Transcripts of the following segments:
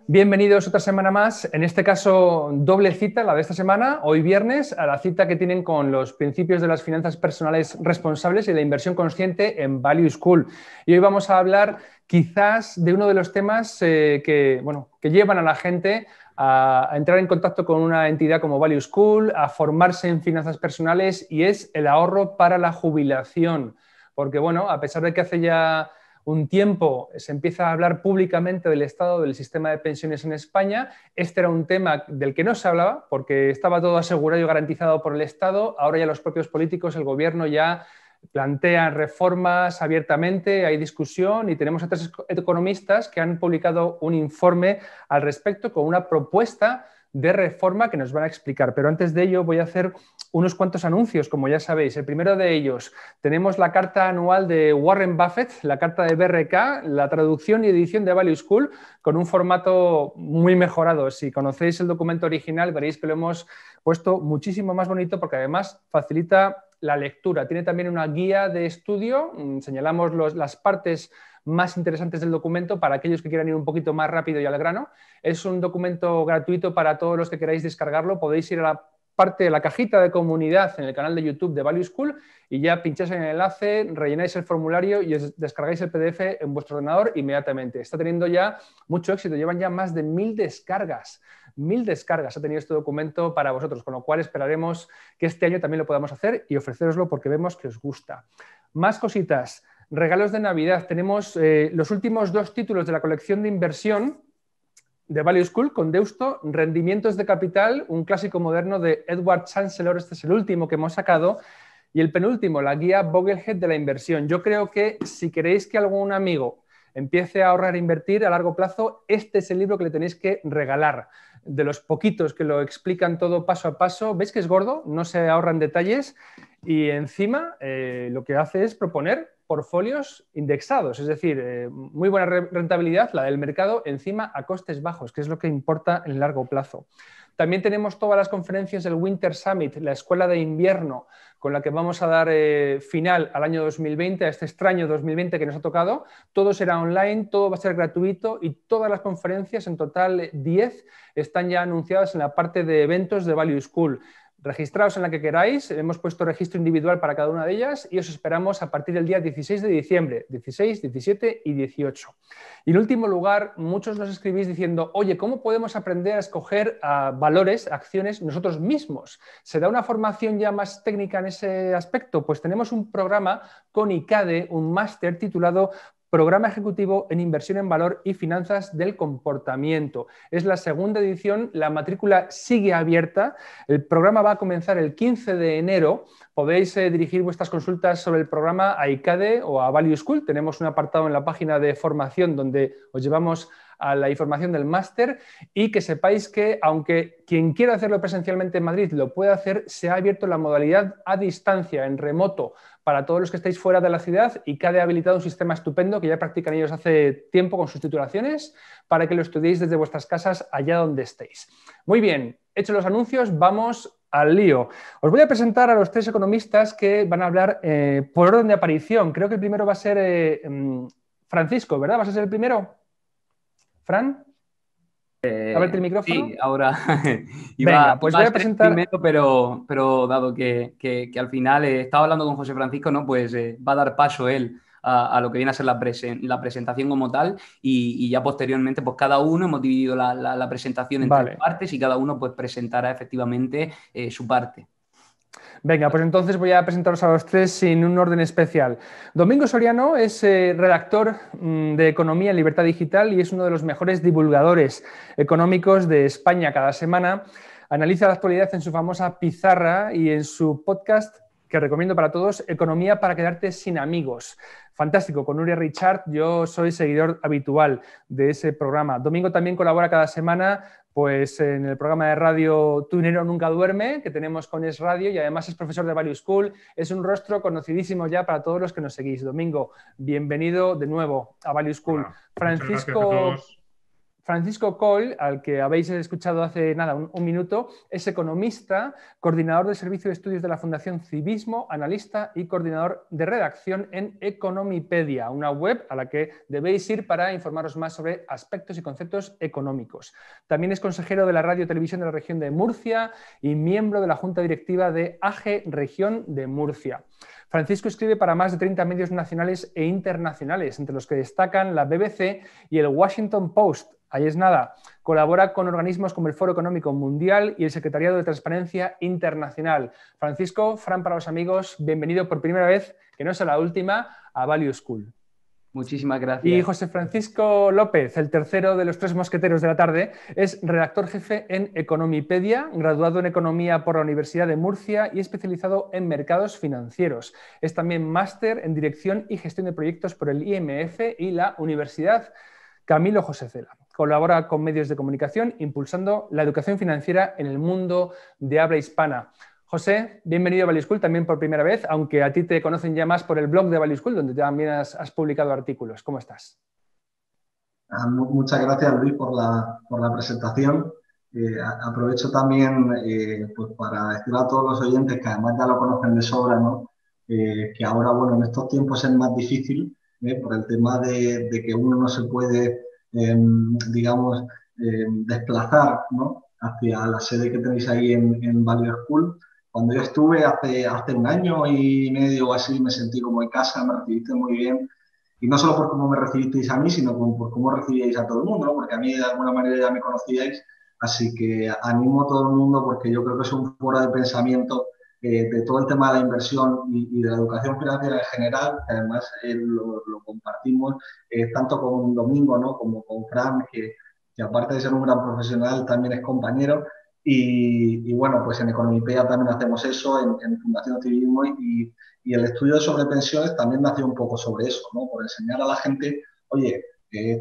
Bienvenidos otra semana más, en este caso doble cita, la de esta semana, hoy viernes, a la cita que tienen con los principios de las finanzas personales responsables y la inversión consciente en Value School. Y hoy vamos a hablar quizás de uno de los temas que llevan a la gente a entrar en contacto con una entidad como Value School, a formarse en finanzas personales, y es el ahorro para la jubilación. Porque, bueno, a pesar de que hace ya un tiempo se empieza a hablar públicamente del estado del sistema de pensiones en España, este era un tema del que no se hablaba porque estaba todo asegurado y garantizado por el Estado. Ahora ya los propios políticos, el gobierno ya plantean reformas abiertamente, hay discusión y tenemos a tres economistas que han publicado un informe al respecto con una propuesta de reforma que nos van a explicar. Pero antes de ello voy a hacer unos cuantos anuncios, como ya sabéis. El primero de ellos, tenemos la carta anual de Warren Buffett, la carta de BRK, la traducción y edición de Value School, con un formato muy mejorado. Si conocéis el documento original, veréis que lo hemos puesto muchísimo más bonito porque además facilita la lectura. Tiene también una guía de estudio, señalamos las partes más interesantes del documento para aquellos que quieran ir un poquito más rápido y al grano. Es un documento gratuito para todos los que queráis descargarlo. Podéis ir a la parte de la cajita de comunidad en el canal de YouTube de Value School y ya pincháis en el enlace, rellenáis el formulario y os descargáis el PDF en vuestro ordenador inmediatamente. Está teniendo ya mucho éxito, llevan ya más de 1000 descargas. 1000 descargas ha tenido este documento para vosotros, con lo cual esperaremos que este año también lo podamos hacer y ofreceroslo porque vemos que os gusta. Más cositas. Regalos de Navidad. Tenemos los últimos 2 títulos de la colección de inversión de Value School con Deusto, Rendimientos de Capital, un clásico moderno de Edward Chancellor. Este es el último que hemos sacado. Y el penúltimo, la guía Boglehead de la inversión. Yo creo que si queréis que algún amigo empiece a ahorrar e invertir a largo plazo, este es el libro que le tenéis que regalar. De los poquitos que lo explican todo paso a paso, veis que es gordo, no se ahorran detalles y encima lo que hace es proponer portfolios indexados, es decir, muy buena rentabilidad, la del mercado, encima a costes bajos, que es lo que importa en el largo plazo. También tenemos todas las conferencias del Winter Summit, la escuela de invierno, con la que vamos a dar final al año 2020, a este extraño 2020 que nos ha tocado. Todo será online, todo va a ser gratuito y todas las conferencias, en total 10, están ya anunciadas en la parte de eventos de Value School. Registraos en la que queráis, hemos puesto registro individual para cada una de ellas y os esperamos a partir del día 16 de diciembre, 16, 17 y 18. Y en último lugar, muchos nos escribís diciendo, oye, ¿cómo podemos aprender a escoger valores, acciones nosotros mismos? ¿Se da una formación ya más técnica en ese aspecto? Pues tenemos un programa con ICADE, un máster titulado Programa Ejecutivo en Inversión en Valor y Finanzas del Comportamiento. Es la segunda edición, la matrícula sigue abierta, el programa va a comenzar el 15 de enero, podéis dirigir vuestras consultas sobre el programa a ICADE o a Value School, tenemos un apartado en la página de formación donde os llevamos a la información del máster y que sepáis que aunque quien quiera hacerlo presencialmente en Madrid lo puede hacer, se ha abierto la modalidad a distancia, en remoto, para todos los que estáis fuera de la ciudad y CADE ha habilitado un sistema estupendo que ya practican ellos hace tiempo con sus titulaciones para que lo estudiéis desde vuestras casas allá donde estéis. Muy bien, hechos los anuncios, vamos al lío. Os voy a presentar a los 3 economistas que van a hablar por orden de aparición. Creo que el primero va a ser Francisco, ¿verdad? ¿Vas a ser el primero? ¿Fran? ¿Ábrete el micrófono? Sí, ahora Venga, pues voy a ser presentar... primero, pero dado que al final estaba hablando con José Francisco, ¿no? Pues va a dar paso él a lo que viene a ser la presentación como tal y ya posteriormente pues cada uno hemos dividido la presentación en 3 partes y cada uno pues presentará efectivamente su parte. Venga, pues entonces voy a presentaros a los 3 sin un orden especial. Domingo Soriano es redactor de Economía en Libertad Digital y es uno de los mejores divulgadores económicos de España. Cada semana analiza la actualidad en su famosa pizarra y en su podcast, que recomiendo para todos, Economía para quedarte sin amigos. Fantástico, con Nuria Richard, yo soy seguidor habitual de ese programa. Domingo también colabora cada semana pues, en el programa de radio Tu dinero nunca duerme, que tenemos con Es Radio, y además es profesor de Value School. Es un rostro conocidísimo ya para todos los que nos seguís. Domingo, bienvenido de nuevo a Value School. Hola. Francisco, Francisco Coll, al que habéis escuchado hace nada, un minuto, es economista, coordinador del Servicio de Estudios de la Fundación Civismo, analista y coordinador de redacción en Economipedia, una web a la que debéis ir para informaros más sobre aspectos y conceptos económicos. También es consejero de la Radio y Televisión de la Región de Murcia y miembro de la Junta Directiva de AGE Región de Murcia. Francisco escribe para más de 30 medios nacionales e internacionales, entre los que destacan la BBC y el Washington Post. Ahí es nada. Colabora con organismos como el Foro Económico Mundial y el Secretariado de Transparencia Internacional. Francisco, Fran para los amigos, bienvenido por primera vez, que no sea la última, a Value School. Muchísimas gracias. Y José Francisco López, el tercero de los tres mosqueteros de la tarde, es redactor jefe en Economipedia, graduado en Economía por la Universidad de Murcia y especializado en mercados financieros. Es también máster en Dirección y Gestión de Proyectos por el IMF y la Universidad Camilo José Cela. Colabora con medios de comunicación impulsando la educación financiera en el mundo de habla hispana. José, bienvenido a Value School también por primera vez, aunque a ti te conocen ya más por el blog de Value School, donde también has publicado artículos. ¿Cómo estás? Muchas gracias, Luis, por la presentación. Aprovecho también pues para decir a todos los oyentes, que además ya lo conocen de sobra, ¿no? Que ahora, bueno, en estos tiempos es más difícil por el tema de que uno no se puede, digamos, desplazar, ¿no? Hacia la sede que tenéis ahí en Value School. Cuando yo estuve hace un año y medio o así, me sentí como en casa, me recibiste muy bien. Y no solo por cómo me recibisteis a mí, sino por cómo recibíais a todo el mundo, ¿no? Porque a mí de alguna manera ya me conocíais. Así que animo a todo el mundo, porque yo creo que es un foro de pensamiento de todo el tema de la inversión y de la educación financiera en general, que además lo compartimos tanto con Domingo, ¿no? Como con Fran, que aparte de ser un gran profesional, también es compañero. Y bueno, pues en Economipedia también hacemos eso, en Fundación Civismo, y el estudio sobre pensiones también nació un poco sobre eso, ¿no? Por enseñar a la gente, oye,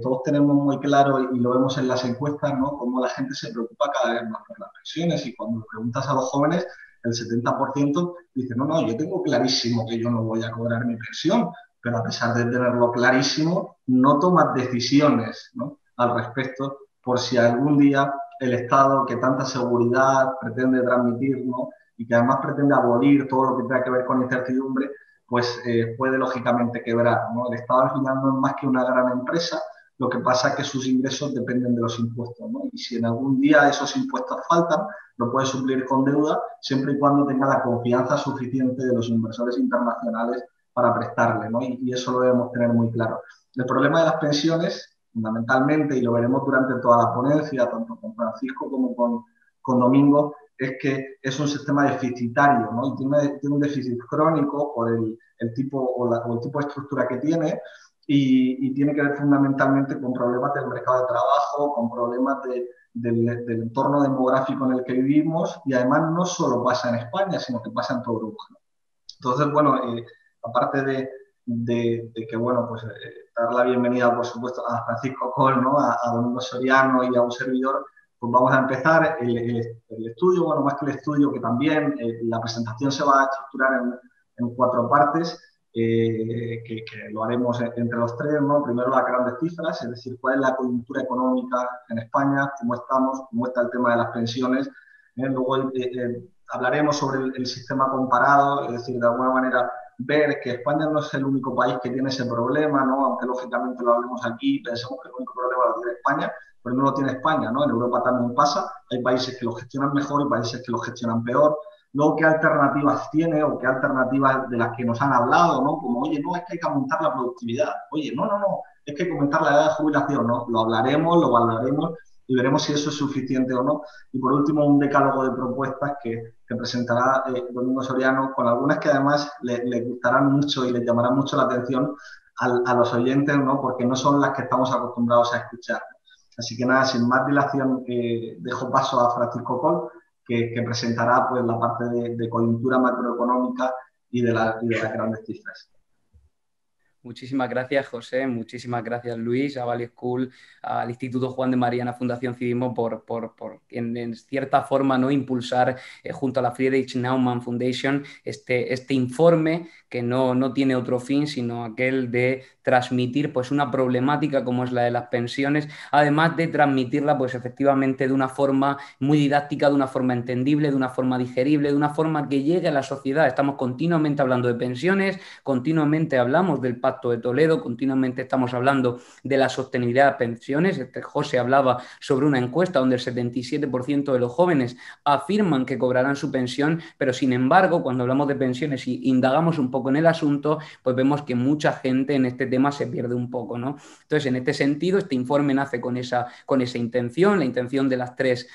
todos tenemos muy claro, y lo vemos en las encuestas, ¿no? Cómo la gente se preocupa cada vez más por las pensiones, y cuando preguntas a los jóvenes, el 70% dice, no, yo tengo clarísimo que yo no voy a cobrar mi pensión, pero a pesar de tenerlo clarísimo, no tomas decisiones, ¿no? Al respecto, por si algún día el Estado, que tanta seguridad pretende transmitir, ¿no? Y que además pretende abolir todo lo que tenga que ver con incertidumbre, pues puede lógicamente quebrar, ¿no? El Estado al final no es más que una gran empresa, lo que pasa es que sus ingresos dependen de los impuestos, ¿no? Y si en algún día esos impuestos faltan, lo puede suplir con deuda, siempre y cuando tenga la confianza suficiente de los inversores internacionales para prestarle, ¿no? Y eso lo debemos tener muy claro. El problema de las pensiones, fundamentalmente, y lo veremos durante toda la ponencia, tanto con Francisco como con Domingo, es que es un sistema deficitario, ¿no? Y tiene un déficit crónico por el tipo el tipo de estructura que tiene, y tiene que ver fundamentalmente con problemas del mercado de trabajo, con problemas del entorno demográfico en el que vivimos, y además no solo pasa en España, sino que pasa en toda Europa, ¿no? Entonces, bueno, aparte de que, bueno, pues dar la bienvenida, por supuesto, a Francisco Coll, ¿no? A Domingo Soriano y a un servidor, pues vamos a empezar el estudio. Bueno, más que el estudio, que también la presentación se va a estructurar en 4 partes, que lo haremos entre los tres, ¿no? Primero las grandes cifras, es decir, cuál es la coyuntura económica en España, cómo estamos, cómo está el tema de las pensiones. Luego hablaremos sobre el sistema comparado, es decir, de alguna manera ver que España no es el único país que tiene ese problema, ¿no? Aunque lógicamente lo hablemos aquí, pensemos que el único problema lo tiene España, pero no lo tiene España, ¿no? En Europa también pasa, hay países que lo gestionan mejor y países que lo gestionan peor. Luego, ¿qué alternativas tiene o qué alternativas de las que nos han hablado, ¿no? Como, oye, no, es que hay que aumentar la productividad. Oye, no, es que hay que aumentar la edad de jubilación, ¿no? Lo hablaremos, lo valoraremos y veremos si eso es suficiente o no. Y por último, un decálogo de propuestas que presentará Domingo Soriano, con algunas que además le gustarán mucho y les llamarán mucho la atención a los oyentes, ¿no? Porque no son las que estamos acostumbrados a escuchar. Así que nada, sin más dilación, dejo paso a Francisco Coll, que presentará pues la parte de coyuntura macroeconómica y de las grandes cifras. Muchísimas gracias, José. Muchísimas gracias, Luis, a Value School, al Instituto Juan de Mariana Fundación Civismo por en cierta forma, ¿no?, impulsar junto a la Friedrich Naumann Foundation este informe que no tiene otro fin sino aquel de transmitir pues, una problemática como es la de las pensiones, además de transmitirla pues, efectivamente de una forma muy didáctica, de una forma entendible, de una forma digerible, de una forma que llegue a la sociedad. Estamos continuamente hablando de pensiones, continuamente hablamos del Pacto de Toledo, continuamente estamos hablando de la sostenibilidad de las pensiones. José hablaba sobre una encuesta donde el 77% de los jóvenes afirman que cobrarán su pensión, pero sin embargo, cuando hablamos de pensiones y indagamos un poco en el asunto, pues vemos que mucha gente en este tema se pierde un poco, ¿no? Entonces, en este sentido, este informe nace con esa intención. La intención de las tres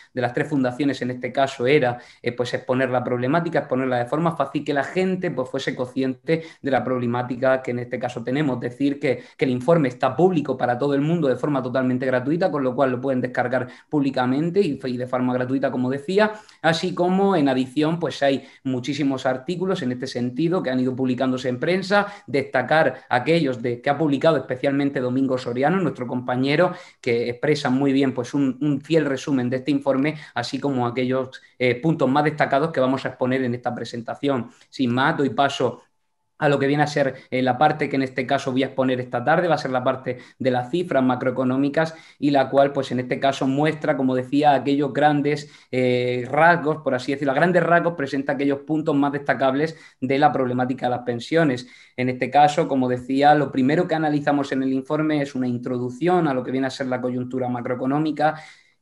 fundaciones en este caso era pues exponer la problemática, exponerla de forma fácil, que la gente pues fuese consciente de la problemática que en este caso tenemos. Decir que el informe está público para todo el mundo de forma totalmente gratuita, con lo cual lo pueden descargar públicamente y de forma gratuita, como decía, así como en adición pues hay muchísimos artículos en este sentido que han ido publicándose en prensa, destacar aquellos que ha publicado especialmente Domingo Soriano, nuestro compañero, que expresan muy bien pues un fiel resumen de este informe, así como aquellos puntos más destacados que vamos a exponer en esta presentación. Sin más, doy paso a lo que viene a ser la parte que en este caso voy a exponer esta tarde, va a ser la parte de las cifras macroeconómicas y la cual pues en este caso muestra, como decía, aquellos grandes rasgos, por así decirlo, a grandes rasgos presenta aquellos puntos más destacables de la problemática de las pensiones. En este caso, como decía, lo primero que analizamos en el informe es una introducción a lo que viene a ser la coyuntura macroeconómica.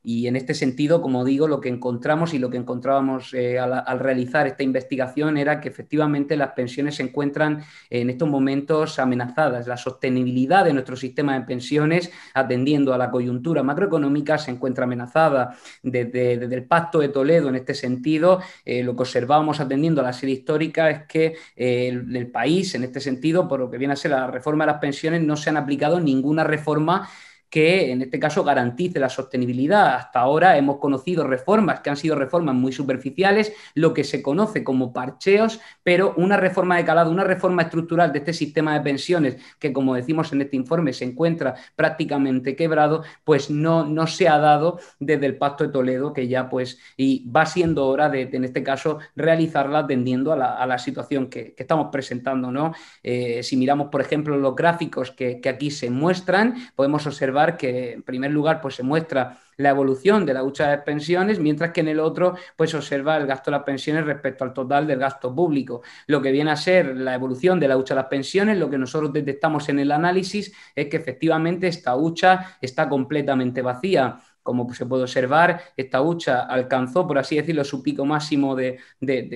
Y en este sentido, como digo, lo que encontramos y lo que encontrábamos al realizar esta investigación era que efectivamente las pensiones se encuentran en estos momentos amenazadas. La sostenibilidad de nuestro sistema de pensiones, atendiendo a la coyuntura macroeconómica, se encuentra amenazada. Desde el Pacto de Toledo, en este sentido, lo que observamos atendiendo a la serie histórica es que el país, en este sentido, por lo que viene a ser la reforma de las pensiones, no se han aplicado ninguna reforma que en este caso garantice la sostenibilidad. Hasta ahora hemos conocido reformas que han sido reformas muy superficiales, lo que se conoce como parcheos, pero una reforma de calado, una reforma estructural de este sistema de pensiones que, como decimos en este informe, se encuentra prácticamente quebrado, pues no se ha dado desde el Pacto de Toledo, que ya pues y va siendo hora de en este caso realizarla atendiendo a la situación que estamos presentando, ¿no? Si miramos, por ejemplo, los gráficos que aquí se muestran, podemos observar que en primer lugar pues se muestra la evolución de la hucha de pensiones, mientras que en el otro pues observa el gasto de las pensiones respecto al total del gasto público. Lo que viene a ser la evolución de la hucha de las pensiones, lo que nosotros detectamos en el análisis es que efectivamente esta hucha está completamente vacía. Como se puede observar, esta hucha alcanzó, por así decirlo, su pico máximo de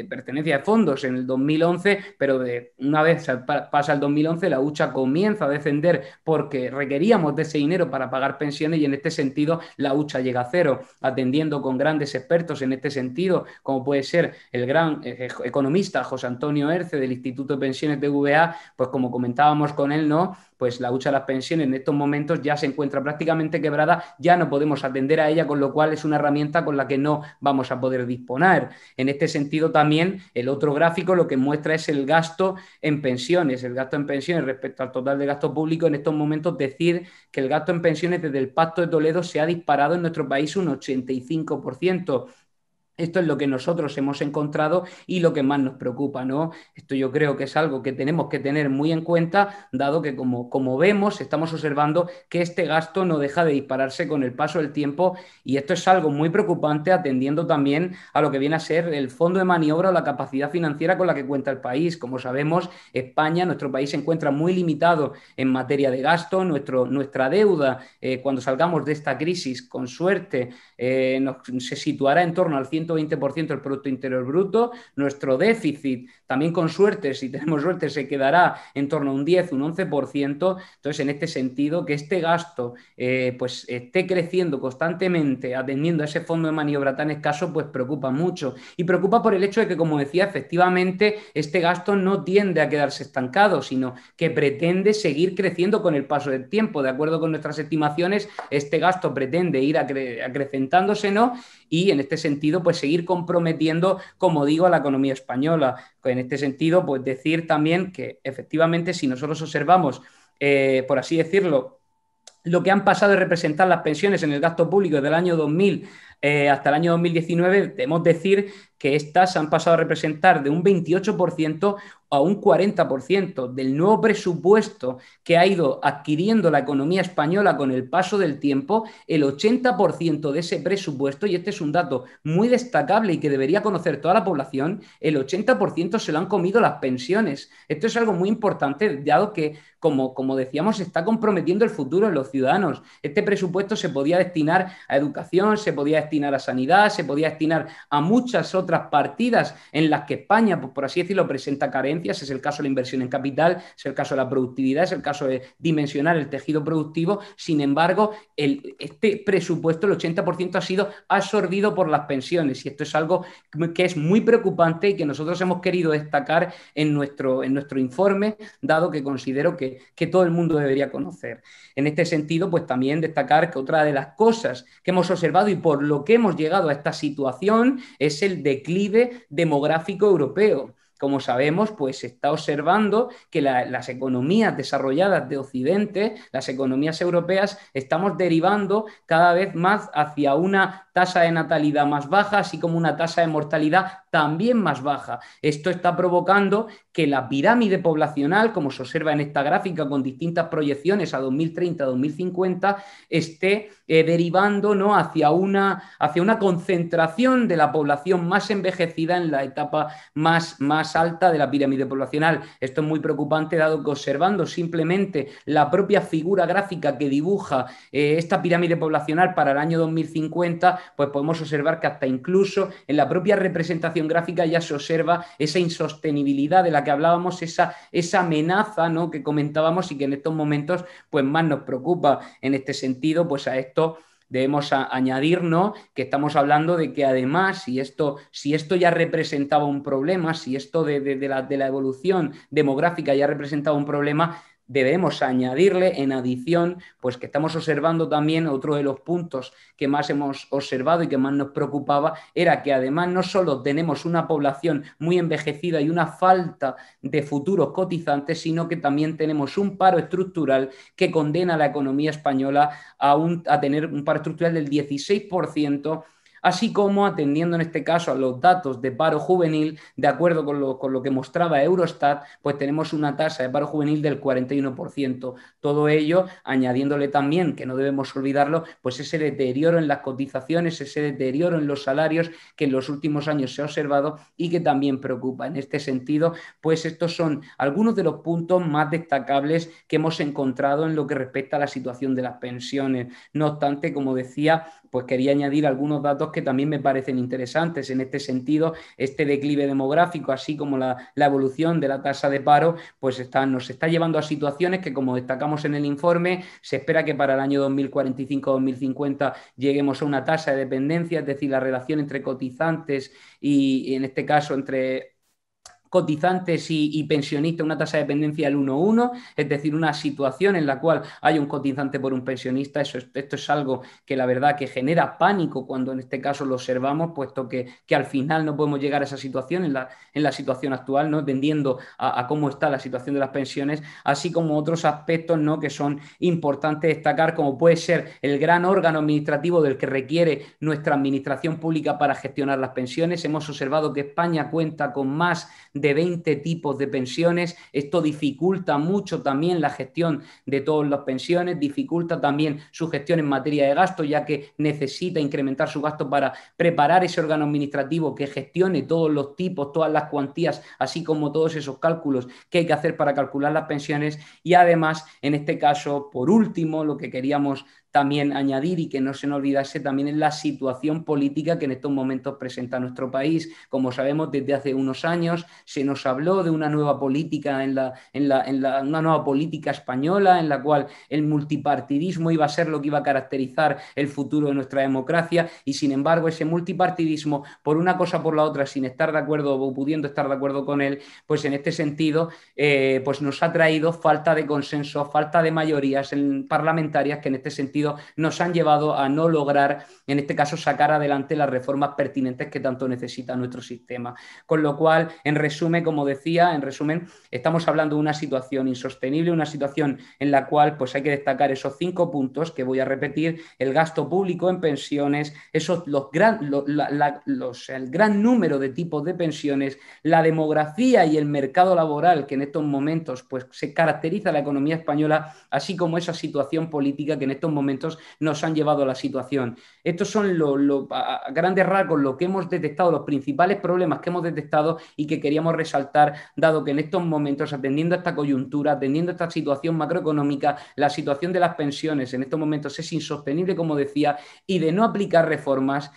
pertenencia de fondos en el 2011, pero una vez pasa el 2011, la hucha comienza a descender porque requeríamos de ese dinero para pagar pensiones y en este sentido la hucha llega a cero, atendiendo con grandes expertos en este sentido, como puede ser el gran economista José Antonio Herce del Instituto de Pensiones de VA, pues como comentábamos con él, ¿no?, pues la hucha de las pensiones en estos momentos ya se encuentra prácticamente quebrada, ya no podemos atender a ella, con lo cual es una herramienta con la que no vamos a poder disponer. En este sentido también el otro gráfico lo que muestra es el gasto en pensiones. El gasto en pensiones respecto al total de gasto público en estos momentos, decir que el gasto en pensiones desde el Pacto de Toledo se ha disparado en nuestro país un 85%. Esto es lo que nosotros hemos encontrado y lo que más nos preocupa, ¿no? Esto yo creo que es algo que tenemos que tener muy en cuenta, dado que como vemos, estamos observando que este gasto no deja de dispararse con el paso del tiempo y esto es algo muy preocupante atendiendo también a lo que viene a ser el fondo de maniobra o la capacidad financiera con la que cuenta el país. Como sabemos, España, nuestro país, se encuentra muy limitado en materia de gasto. Nuestra deuda, cuando salgamos de esta crisis, con suerte, se situará en torno al 120% del Producto Interior Bruto. Nuestro déficit, también con suerte, si tenemos suerte, se quedará en torno a un 10, un 11%. Entonces, en este sentido, que este gasto pues esté creciendo constantemente atendiendo a ese fondo de maniobra tan escaso, pues preocupa mucho. Y preocupa por el hecho de que, como decía, efectivamente, este gasto no tiende a quedarse estancado, sino que pretende seguir creciendo con el paso del tiempo. De acuerdo con nuestras estimaciones, este gasto pretende ir acrecentándose, ¿no? Y en este sentido, pues seguir comprometiendo, como digo, a la economía española. En este sentido, pues decir también que efectivamente, si nosotros observamos por así decirlo, lo que han pasado de representar las pensiones en el gasto público desde el año 2000 hasta el año 2019, debemos decir que estas han pasado a representar de un 28% a un 40% del nuevo presupuesto que ha ido adquiriendo la economía española con el paso del tiempo. El 80% de ese presupuesto, y este es un dato muy destacable y que debería conocer toda la población, el 80% se lo han comido las pensiones. Esto es algo muy importante, dado que, como decíamos, se está comprometiendo el futuro de los ciudadanos. Este presupuesto se podía destinar a educación, se podía destinar a sanidad, se podía destinar a muchas otras partidas en las que España, pues, por así decirlo, presenta carencias. Es el caso de la inversión en capital, es el caso de la productividad, es el caso de dimensionar el tejido productivo. Sin embargo, este presupuesto, el 80%, ha sido absorbido por las pensiones, y esto es algo que es muy preocupante y que nosotros hemos querido destacar en nuestro informe, dado que considero que todo el mundo debería conocer. En este sentido, pues también destacar que otra de las cosas que hemos observado y por lo que hemos llegado a esta situación es el declive demográfico europeo. Como sabemos, pues se está observando que las economías desarrolladas de Occidente, las economías europeas, estamos derivando cada vez más hacia una tasa de natalidad más baja, así como una tasa de mortalidad también más baja. Esto está provocando que la pirámide poblacional, como se observa en esta gráfica con distintas proyecciones a 2030, 2050, esté derivando, ¿no?, hacia una concentración de la población más envejecida en la etapa más alta de la pirámide poblacional. Esto es muy preocupante, dado que observando simplemente la propia figura gráfica que dibuja esta pirámide poblacional para el año 2050, pues podemos observar que hasta incluso en la propia representación gráfica ya se observa esa insostenibilidad de la que hablábamos, esa amenaza, ¿no?, que comentábamos y que en estos momentos pues más nos preocupa. En este sentido, pues a esto debemos añadirnos que estamos hablando de que además, si esto ya representaba un problema, si esto de la evolución demográfica ya representaba un problema, debemos añadirle en adición, pues que estamos observando también otro de los puntos que más hemos observado y que más nos preocupaba, era que además no solo tenemos una población muy envejecida y una falta de futuros cotizantes, sino que también tenemos un paro estructural que condena a la economía española a tener un paro estructural del 16%, así como atendiendo en este caso a los datos de paro juvenil, de acuerdo con lo que mostraba Eurostat, pues tenemos una tasa de paro juvenil del 41%. Todo ello añadiéndole también, que no debemos olvidarlo, pues ese deterioro en las cotizaciones, ese deterioro en los salarios que en los últimos años se ha observado y que también preocupa. En este sentido, pues estos son algunos de los puntos más destacables que hemos encontrado en lo que respecta a la situación de las pensiones. No obstante, como decía, pues quería añadir algunos datos que también me parecen interesantes. En este sentido, este declive demográfico, así como la evolución de la tasa de paro, pues nos está llevando a situaciones que, como destacamos en el informe, se espera que para el año 2045-2050 lleguemos a una tasa de dependencia, es decir, la relación entre cotizantes y en este caso entre cotizantes y pensionistas, una tasa de dependencia del 1:1, es decir, una situación en la cual hay un cotizante por un pensionista. Esto es algo que la verdad que genera pánico cuando en este caso lo observamos, puesto que al final no podemos llegar a esa situación en la situación actual, ¿no?, tendiendo a cómo está la situación de las pensiones, así como otros aspectos, ¿no?, que son importantes destacar, como puede ser el gran órgano administrativo del que requiere nuestra administración pública para gestionar las pensiones. Hemos observado que España cuenta con más de 20 tipos de pensiones. Esto dificulta mucho también la gestión de todas las pensiones, dificulta también su gestión en materia de gasto, ya que necesita incrementar su gasto para preparar ese órgano administrativo que gestione todos los tipos, todas las cuantías, así como todos esos cálculos que hay que hacer para calcular las pensiones. Y además, en este caso, por último, lo que queríamos también añadir y que no se nos olvidase también es la situación política que en estos momentos presenta nuestro país. Como sabemos, desde hace unos años se nos habló de una nueva política una nueva política española, en la cual el multipartidismo iba a ser lo que iba a caracterizar el futuro de nuestra democracia, y sin embargo ese multipartidismo, por una cosa o por la otra, sin estar de acuerdo o pudiendo estar de acuerdo con él, pues en este sentido pues nos ha traído falta de consenso, falta de mayorías parlamentarias, que en este sentido establecidos nos han llevado a no lograr, en este caso, sacar adelante las reformas pertinentes que tanto necesita nuestro sistema. Con lo cual, en resumen, como decía, estamos hablando de una situación insostenible, una situación en la cual pues hay que destacar esos 5 puntos que voy a repetir: el gasto público en pensiones, el gran número de tipos de pensiones, la demografía y el mercado laboral que en estos momentos pues se caracteriza la economía española, así como esa situación política que en estos momentos nos han llevado a la situación. Estos son a grandes rasgos lo que hemos detectado, los principales problemas que hemos detectado y que queríamos resaltar, dado que en estos momentos, atendiendo a esta coyuntura, atendiendo a esta situación macroeconómica, la situación de las pensiones en estos momentos es insostenible, como decía, y de no aplicar reformas,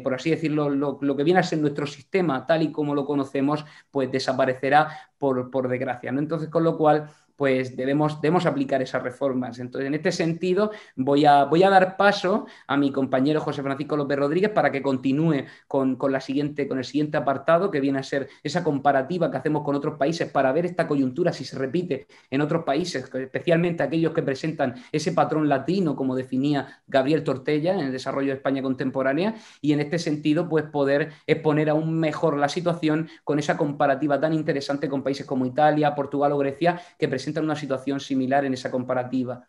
por así decirlo, lo que viene a ser nuestro sistema tal y como lo conocemos, pues desaparecerá por desgracia, ¿no? Entonces, con lo cual, pues debemos aplicar esas reformas. Entonces, en este sentido, voy a dar paso a mi compañero José Francisco López Rodríguez para que continúe con el siguiente apartado, que viene a ser esa comparativa que hacemos con otros países para ver esta coyuntura si se repite en otros países, especialmente aquellos que presentan ese patrón latino, como definía Gabriel Tortella en el desarrollo de España contemporánea, y en este sentido, pues poder exponer aún mejor la situación con esa comparativa tan interesante con países como Italia, Portugal o Grecia, que presentan una situación similar en esa comparativa.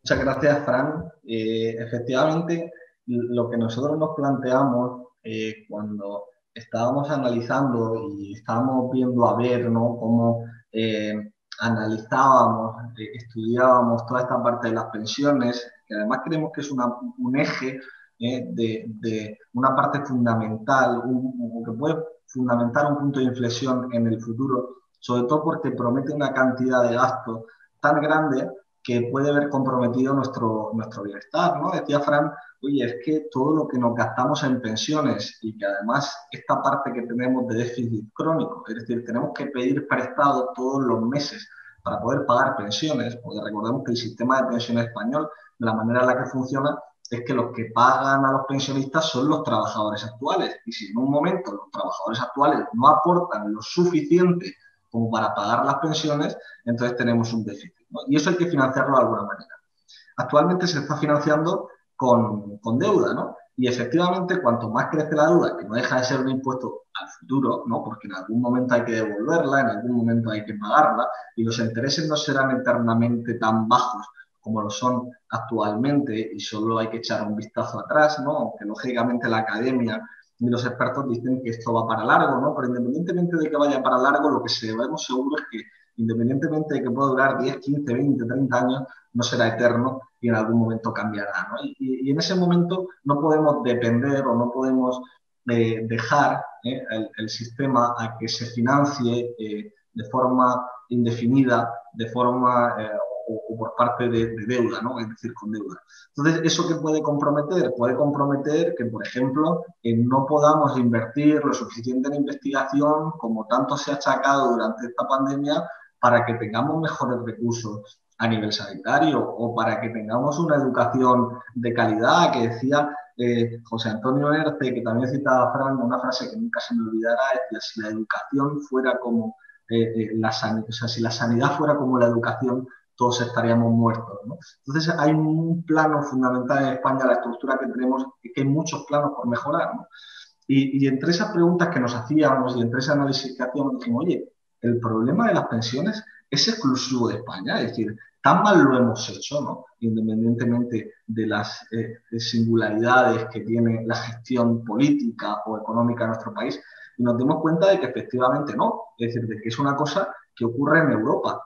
Muchas gracias, Fran. Efectivamente, lo que nosotros nos planteamos cuando estábamos analizando y estábamos viendo a ver, ¿no?, cómo analizábamos, estudiábamos toda esta parte de las pensiones, que además creemos que es un eje de una parte fundamental, que puede fundamentar un punto de inflexión en el futuro, sobre todo porque promete una cantidad de gasto tan grande que puede haber comprometido nuestro bienestar, ¿no? Decía Fran, oye, es que todo lo que nos gastamos en pensiones y que además esta parte que tenemos de déficit crónico, es decir, tenemos que pedir prestado todos los meses para poder pagar pensiones, porque recordemos que el sistema de pensiones español, de la manera en la que funciona, es que los que pagan a los pensionistas son los trabajadores actuales. Y si en un momento los trabajadores actuales no aportan lo suficiente como para pagar las pensiones, entonces tenemos un déficit, ¿no? Y eso hay que financiarlo de alguna manera. Actualmente se está financiando con deuda, ¿no? Y efectivamente, cuanto más crece la deuda, que no deja de ser un impuesto al futuro, ¿no?, porque en algún momento hay que devolverla, en algún momento hay que pagarla, y los intereses no serán eternamente tan bajos como lo son actualmente, y solo hay que echar un vistazo atrás, ¿no?, aunque lógicamente la academia y los expertos dicen que esto va para largo, ¿no? Pero independientemente de que vaya para largo, lo que sabemos seguro es que independientemente de que pueda durar 10, 15, 20, 30 años, no será eterno y en algún momento cambiará, ¿no? Y en ese momento no podemos depender o no podemos dejar el sistema a que se financie de forma indefinida, de forma o por parte de deuda, ¿no? Es decir, con deuda. Entonces, ¿eso qué puede comprometer? Puede comprometer que, por ejemplo, no podamos invertir lo suficiente en investigación como tanto se ha achacado durante esta pandemia para que tengamos mejores recursos a nivel sanitario o para que tengamos una educación de calidad, que decía José Antonio Herce, que también citaba Fran, una frase que nunca se me olvidará, decía, si la educación fuera como si la sanidad fuera como la educación, todos estaríamos muertos, ¿no? Entonces hay un plano fundamental en España, la estructura que tenemos, y que hay muchos planos por mejorar, ¿no? Y entre esas preguntas que nos hacíamos y entre ese análisis que hacíamos, dijimos, oye, el problema de las pensiones es exclusivo de España, es decir, tan mal lo hemos hecho, ¿no?, independientemente de las singularidades que tiene la gestión política o económica de nuestro país, y nos dimos cuenta de que efectivamente no, es decir, de que es una cosa que ocurre en Europa,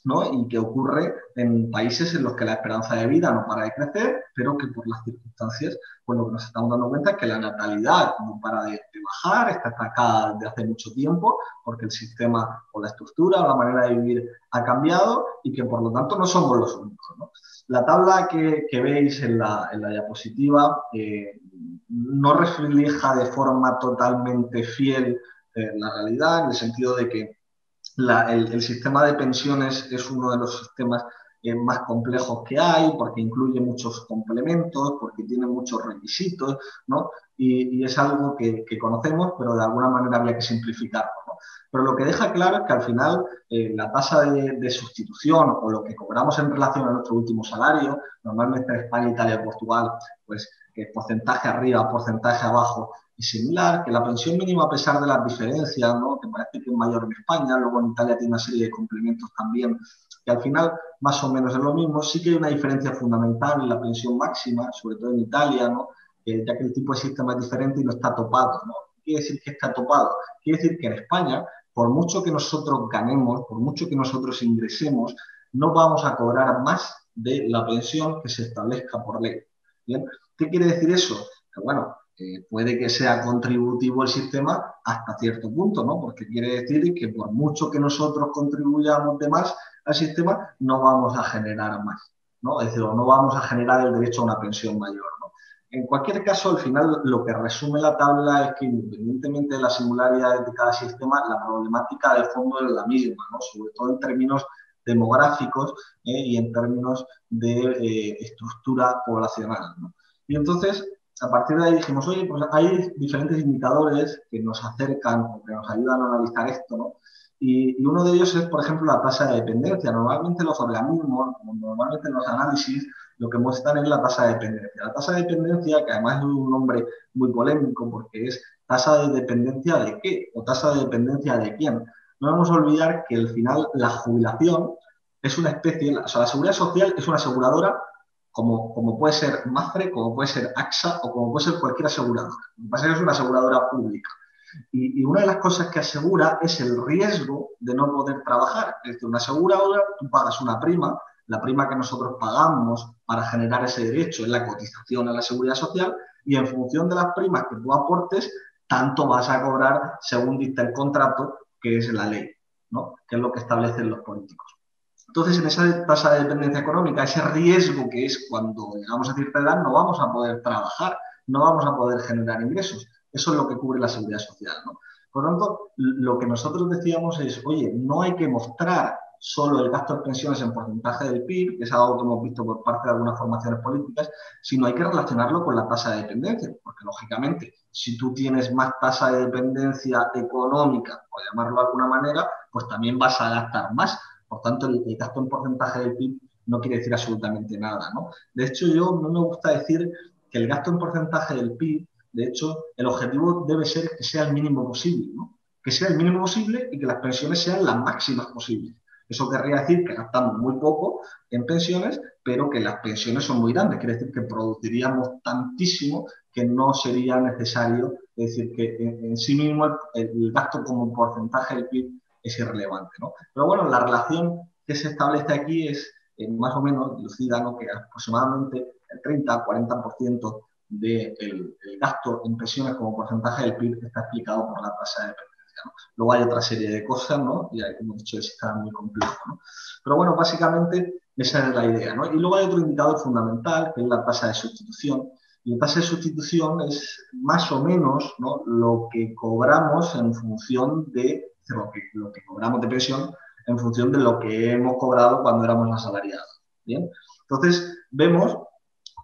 ¿no?, y que ocurre en países en los que la esperanza de vida no para de crecer, pero que por las circunstancias, pues lo que nos estamos dando cuenta es que la natalidad no para de bajar, está estancada desde hace mucho tiempo, porque el sistema o la estructura o la manera de vivir ha cambiado y que por lo tanto no somos los únicos, ¿no? La tabla que veis en la diapositiva no refleja de forma totalmente fiel la realidad, en el sentido de que el sistema de pensiones es uno de los sistemas más complejos que hay, porque incluye muchos complementos, porque tiene muchos requisitos, ¿no? Y es algo que conocemos, pero de alguna manera habría que simplificarlo, ¿no? ¿no? Pero lo que deja claro es que al final la tasa de sustitución o lo que cobramos en relación a nuestro último salario, normalmente en España, Italia y Portugal, pues porcentaje arriba, porcentaje abajo es similar, que la pensión mínima, a pesar de las diferencias, ¿no? Que parece que es mayor en España, luego en Italia tiene una serie de complementos también, que al final más o menos es lo mismo. Sí que hay una diferencia fundamental en la pensión máxima, sobre todo en Italia, ¿no? Ya que el tipo de sistema es diferente y no está topado, ¿no? ¿Qué quiere decir que está topado? Quiere decir que en España, por mucho que nosotros ganemos, por mucho que nosotros ingresemos, no vamos a cobrar más de la pensión que se establezca por ley. ¿Bien? ¿Qué quiere decir eso? Que bueno, puede que sea contributivo el sistema hasta cierto punto, ¿no? Porque quiere decir que por mucho que nosotros contribuyamos de más al sistema, no vamos a generar más, ¿no? Es decir, no vamos a generar el derecho a una pensión mayor, ¿no? En cualquier caso, al final, lo que resume la tabla es que, independientemente de la singularidad de cada sistema, la problemática de fondo es la misma, ¿no? Sobre todo en términos demográficos y en términos de estructura poblacional, ¿no? Y entonces, a partir de ahí dijimos, oye, pues hay diferentes indicadores que nos acercan o que nos ayudan a analizar esto, ¿no? Y uno de ellos es, por ejemplo, la tasa de dependencia. Normalmente los organismos, normalmente los análisis, lo que muestran es la tasa de dependencia. La tasa de dependencia, que además es un nombre muy polémico porque es tasa de dependencia de qué o tasa de dependencia de quién. No debemos olvidar que al final la jubilación es una especie, o sea, la seguridad social es una aseguradora como puede ser Mafre, como puede ser AXA o como puede ser cualquier aseguradora. Lo que pasa es que es una aseguradora pública. Y una de las cosas que asegura es el riesgo de no poder trabajar. Es decir, una aseguradora, tú pagas una prima, la prima que nosotros pagamos para generar ese derecho es la cotización a la seguridad social, y en función de las primas que tú aportes, tanto vas a cobrar según dicta el contrato, que es la ley, ¿no? Que es lo que establecen los políticos. Entonces, en esa tasa de dependencia económica, ese riesgo que es cuando llegamos a cierta edad, no vamos a poder trabajar, no vamos a poder generar ingresos. Eso es lo que cubre la seguridad social, ¿no? Por lo tanto, lo que nosotros decíamos es, oye, no hay que mostrar solo el gasto de pensiones en porcentaje del PIB, que es algo que hemos visto por parte de algunas formaciones políticas, sino hay que relacionarlo con la tasa de dependencia, porque lógicamente, si tú tienes más tasa de dependencia económica, por llamarlo de alguna manera, pues también vas a gastar más. Por tanto, el gasto en porcentaje del PIB no quiere decir absolutamente nada, ¿no? De hecho, yo no me gusta decir que el gasto en porcentaje del PIB, de hecho, el objetivo debe ser que sea el mínimo posible, ¿no? Que sea el mínimo posible y que las pensiones sean las máximas posibles. Eso querría decir que gastamos muy poco en pensiones, pero que las pensiones son muy grandes. Quiere decir que produciríamos tantísimo que no sería necesario, es decir, que en sí mismo el gasto como porcentaje del PIB es irrelevante, ¿no? Pero bueno, la relación que se establece aquí es más o menos dilucida, ¿no? Que aproximadamente el 30-40% del gasto en pensiones como porcentaje del PIB está explicado por la tasa de dependencia, ¿no? Luego hay otra serie de cosas, ¿no? Y como he dicho, el sistema es muy complejo, ¿no? Pero bueno, básicamente esa es la idea, ¿no? Y luego hay otro indicador fundamental, que es la tasa de sustitución. Y la tasa de sustitución es más o menos, ¿no?, lo que cobramos en función de lo que cobramos de pensión en función de lo que hemos cobrado cuando éramos asalariados. ¿Bien? Entonces, vemos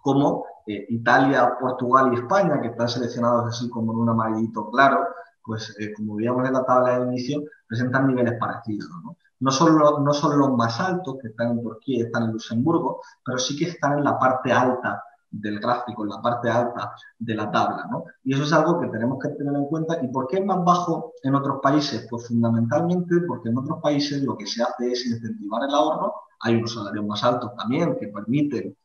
cómo Italia, Portugal y España, que están seleccionados así como en un amarillito claro, pues como veíamos en la tabla de inicio, presentan niveles parecidos, ¿no? No son los más altos, que están en Turquía y están en Luxemburgo, pero sí que están en la parte alta del gráfico, en la parte alta de la tabla, ¿no? Y eso es algo que tenemos que tener en cuenta. ¿Y por qué es más bajo en otros países? Pues fundamentalmente porque en otros países lo que se hace es incentivar el ahorro. Hay unos salarios más altos también que permiten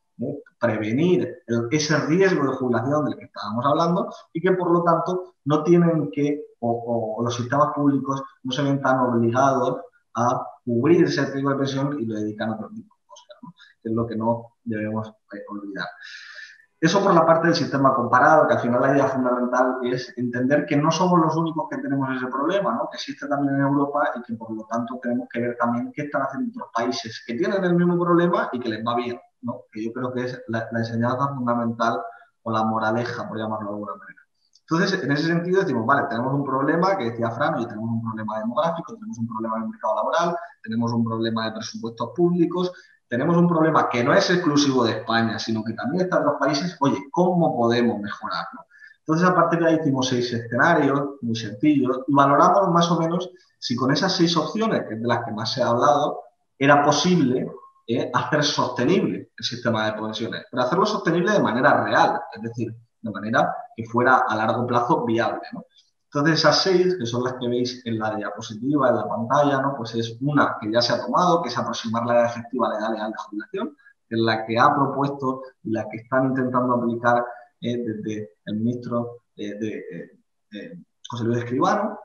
prevenir ese riesgo de jubilación del que estábamos hablando, y que por lo tanto no tienen que, o los sistemas públicos no se ven tan obligados a cubrir ese riesgo de pensión y lo dedican a otro tipo de cosas, ¿no? Que es lo que no debemos olvidar. Eso por la parte del sistema comparado, que al final la idea fundamental es entender que no somos los únicos que tenemos ese problema, ¿no? Que existe también en Europa y que por lo tanto tenemos que ver también qué están haciendo otros países que tienen el mismo problema y que les va bien, ¿no? Que yo creo que es la enseñanza fundamental o la moraleja, por llamarlo de alguna manera. Entonces, en ese sentido decimos, vale, tenemos un problema que decía Fran, y tenemos un problema demográfico, tenemos un problema en el mercado laboral, tenemos un problema de presupuestos públicos, tenemos un problema que no es exclusivo de España, sino que también está en los países. Oye, ¿cómo podemos mejorarlo? Entonces, a partir de ahí hicimos 6 escenarios muy sencillos y valoramos más o menos si con esas 6 opciones, que es de las que más se ha hablado, era posible hacer sostenible el sistema de pensiones, pero hacerlo sostenible de manera real, es decir, de manera que fuera a largo plazo viable, ¿no? Entonces, esas 6, que son las que veis en la diapositiva, en la pantalla, ¿no? Pues es una que ya se ha tomado, que es aproximar la edad efectiva a la edad legal de jubilación, que es la que ha propuesto y la que están intentando aplicar desde el ministro José Luis Escribano.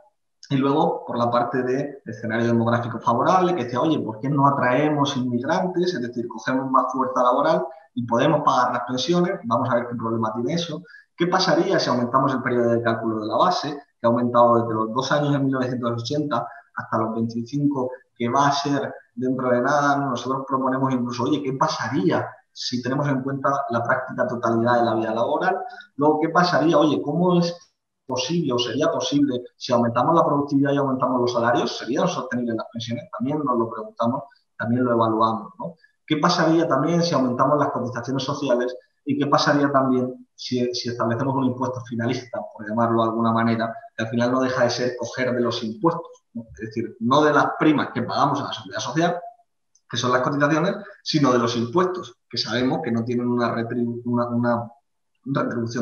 Y luego, por la parte de escenario demográfico favorable, que decía, oye, ¿por qué no atraemos inmigrantes? Es decir, cogemos más fuerza laboral y podemos pagar las pensiones. Vamos a ver qué problema tiene eso. ¿Qué pasaría si aumentamos el periodo de cálculo de la base, que ha aumentado desde los 2 años de 1980 hasta los 25, que va a ser dentro de nada? Nosotros proponemos incluso, oye, ¿qué pasaría si tenemos en cuenta la práctica totalidad de la vida laboral? Luego, ¿qué pasaría? Oye, ¿cómo es posible o sería posible si aumentamos la productividad y aumentamos los salarios? ¿Serían sostenibles las pensiones? También nos lo preguntamos, también lo evaluamos, ¿no? ¿Qué pasaría también si aumentamos las cotizaciones sociales? ¿Y qué pasaría también si establecemos un impuesto finalista, por llamarlo de alguna manera, que al final no deja de ser coger de los impuestos, ¿no? Es decir, no de las primas que pagamos a la seguridad social, que son las cotizaciones, sino de los impuestos, que sabemos que no tienen una retribución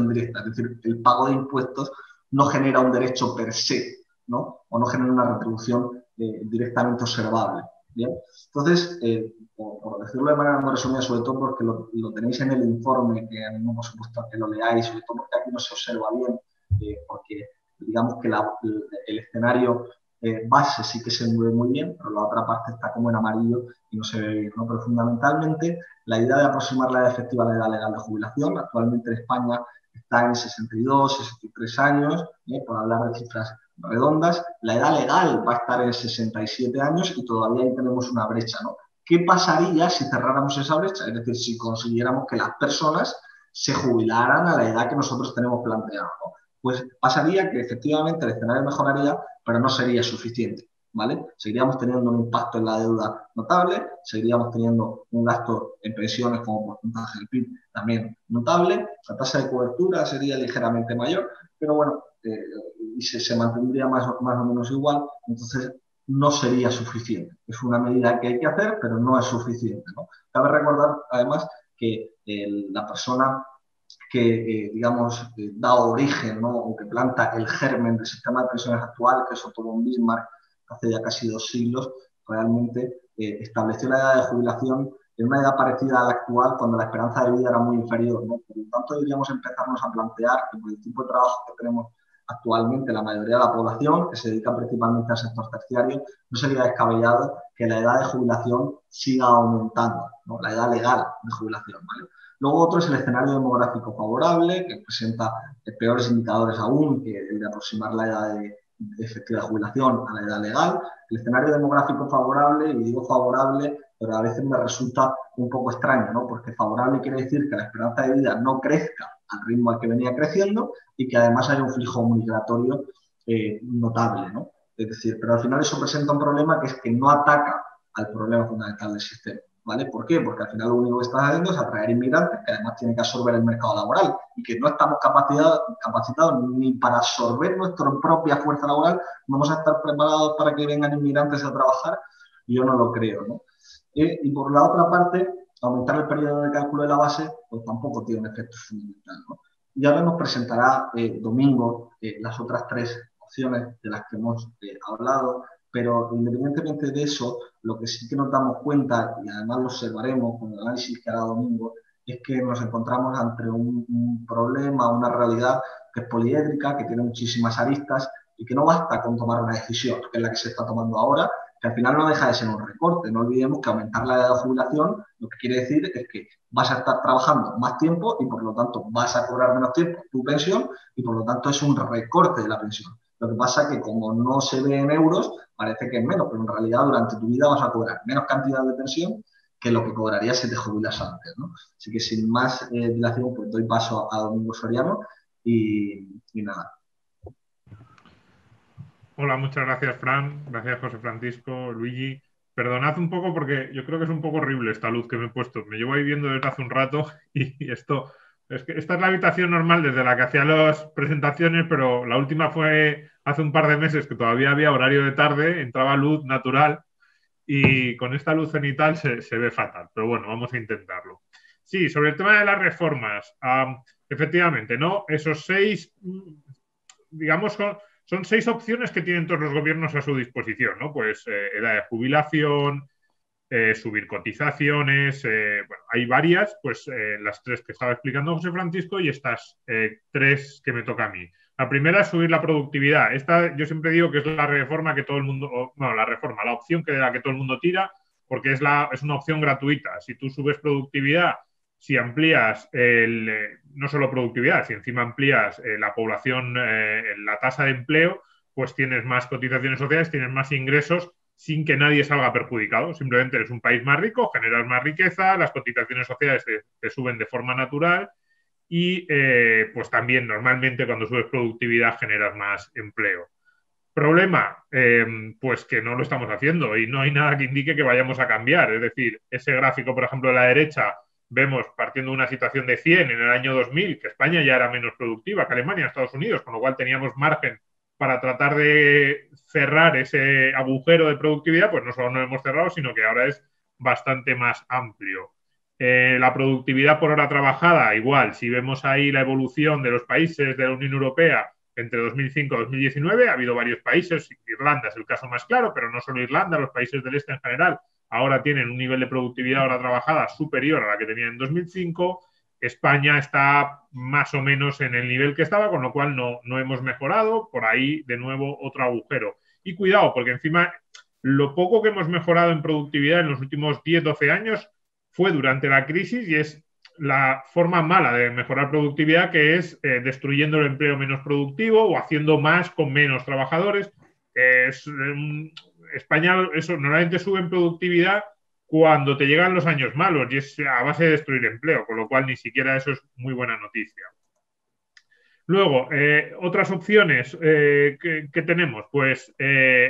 directa. Es decir, el pago de impuestos no genera un derecho per se, ¿no? O no genera una retribución directamente observable. ¿Bien? Entonces, por decirlo de manera muy resumida, sobre todo porque lo tenéis en el informe, que a mí por supuesto que lo leáis, sobre todo porque aquí no se observa bien, porque digamos que el escenario base sí que se mueve muy bien, pero la otra parte está como en amarillo y no se ve bien, ¿no? Pero fundamentalmente la idea de aproximar la edad efectiva a la edad legal de jubilación, actualmente en España está en 62, 63 años, por hablar de cifras redondas. La edad legal va a estar en 67 años y todavía ahí tenemos una brecha, ¿no? ¿Qué pasaría si cerráramos esa brecha? Es decir, si consiguiéramos que las personas se jubilaran a la edad que nosotros tenemos planteado, ¿no? Pues pasaría que efectivamente el escenario mejoraría, pero no sería suficiente, ¿vale? Seguiríamos teniendo un impacto en la deuda notable, seguiríamos teniendo un gasto en pensiones como porcentaje del PIB también notable, la tasa de cobertura sería ligeramente mayor, pero bueno, y se mantendría más o menos igual, entonces no sería suficiente. Es una medida que hay que hacer, pero no es suficiente, ¿no? Cabe recordar, además, que la persona que, digamos, da origen, ¿no? O que planta el germen del sistema de pensiones actual, que es Otto von Bismarck, hace ya casi 2 siglos, realmente estableció la edad de jubilación en una edad parecida a la actual, cuando la esperanza de vida era muy inferior, ¿no? Por lo tanto, deberíamos empezarnos a plantear que por el tipo de trabajo que tenemos actualmente la mayoría de la población, que se dedica principalmente al sector terciario, no sería descabellado que la edad de jubilación siga aumentando, ¿no? La edad legal de jubilación, ¿vale? Luego otro es el escenario demográfico favorable, que presenta peores indicadores aún que el de aproximar la edad de efectiva de jubilación a la edad legal. El escenario demográfico favorable, y digo favorable, pero a veces me resulta un poco extraño, ¿no? Porque favorable quiere decir que la esperanza de vida no crezca al ritmo al que venía creciendo y que además haya un flujo migratorio notable, ¿no? Es decir, pero al final eso presenta un problema, que es que no ataca al problema fundamental del sistema, ¿vale? ¿Por qué? Porque al final lo único que estás haciendo es atraer inmigrantes que además tienen que absorber el mercado laboral y que no estamos capacitados ni para absorber nuestra propia fuerza laboral. Vamos a estar preparados para que vengan inmigrantes a trabajar. Yo no lo creo, ¿no? Y por la otra parte, aumentar el periodo de cálculo de la base, pues tampoco tiene un efecto fundamental, ¿no? Y ahora nos presentará domingo las otras 3 opciones de las que hemos hablado, pero independientemente de eso, lo que sí que nos damos cuenta, y además lo observaremos con el análisis que hará domingo, es que nos encontramos ante un problema, una realidad que es poliédrica, que tiene muchísimas aristas y que no basta con tomar una decisión, que es la que se está tomando ahora, que al final no deja de ser un recorte. No olvidemos que aumentar la edad de jubilación lo que quiere decir es que vas a estar trabajando más tiempo y por lo tanto vas a cobrar menos tiempo tu pensión y por lo tanto es un recorte de la pensión. Lo que pasa es que como no se ve en euros, parece que es menos, pero en realidad durante tu vida vas a cobrar menos cantidad de pensión que lo que cobrarías si te jubilas antes, ¿no? Así que sin más dilación, pues doy paso a Domingo Soriano y nada. Hola, muchas gracias, Fran. Gracias, José Francisco, Luigi. Perdonad un poco porque yo creo que es un poco horrible esta luz que me he puesto. Me llevo ahí viendo desde hace un rato y esto Es que esta es la habitación normal desde la que hacía las presentaciones, pero la última fue hace un par de meses que todavía había horario de tarde, entraba luz natural y con esta luz cenital se ve fatal. Pero bueno, vamos a intentarlo. Sí, sobre el tema de las reformas, efectivamente, ¿no? Esos 6, digamos, son 6 opciones que tienen todos los gobiernos a su disposición, ¿no? Pues edad de jubilación, subir cotizaciones, bueno, hay varias, pues las 3 que estaba explicando José Francisco y estas 3 que me toca a mí. La primera es subir la productividad. Esta yo siempre digo que es la reforma que todo el mundo, bueno, la reforma, la opción que de la que todo el mundo tira, porque es una opción gratuita. Si tú subes productividad, si amplías no solo productividad, si encima amplías la población, la tasa de empleo, pues tienes más cotizaciones sociales, tienes más ingresos sin que nadie salga perjudicado. Simplemente eres un país más rico, generas más riqueza, las cotizaciones sociales te suben de forma natural y pues también normalmente cuando subes productividad generas más empleo. Problema, pues que no lo estamos haciendo y no hay nada que indique que vayamos a cambiar. Es decir, ese gráfico, por ejemplo, de la derecha, vemos partiendo de una situación de 100 en el año 2000, que España ya era menos productiva que Alemania, Estados Unidos, con lo cual teníamos margen para tratar de cerrar ese agujero de productividad, pues no solo no lo hemos cerrado, sino que ahora es bastante más amplio. La productividad por hora trabajada, igual, si vemos ahí la evolución de los países de la Unión Europea entre 2005 y 2019, ha habido varios países, Irlanda es el caso más claro, pero no solo Irlanda, los países del este en general ahora tienen un nivel de productividad hora trabajada superior a la que tenían en 2005. España está más o menos en el nivel que estaba, con lo cual no hemos mejorado. Por ahí, de nuevo, otro agujero. Y cuidado, porque encima lo poco que hemos mejorado en productividad en los últimos 10, 12 años fue durante la crisis y es la forma mala de mejorar productividad, que es destruyendo el empleo menos productivo o haciendo más con menos trabajadores. España eso normalmente sube en productividad cuando te llegan los años malos y es a base de destruir empleo, con lo cual ni siquiera eso es muy buena noticia. Luego, otras opciones que tenemos, pues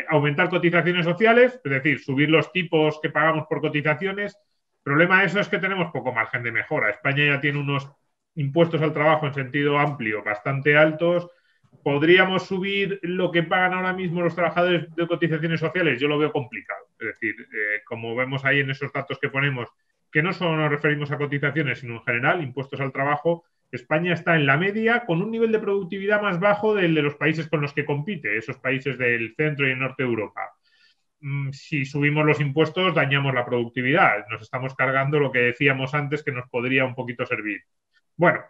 aumentar cotizaciones sociales, es decir, subir los tipos que pagamos por cotizaciones. El problema de eso es que tenemos poco margen de mejora. España ya tiene unos impuestos al trabajo en sentido amplio bastante altos. ¿Podríamos subir lo que pagan ahora mismo los trabajadores de cotizaciones sociales? Yo lo veo complicado. Es decir, como vemos ahí en esos datos que ponemos, que no solo nos referimos a cotizaciones, sino en general, impuestos al trabajo, España está en la media con un nivel de productividad más bajo del de los países con los que compite, esos países del centro y el norte de Europa. Si subimos los impuestos, dañamos la productividad. Nos estamos cargando lo que decíamos antes que nos podría un poquito servir. Bueno,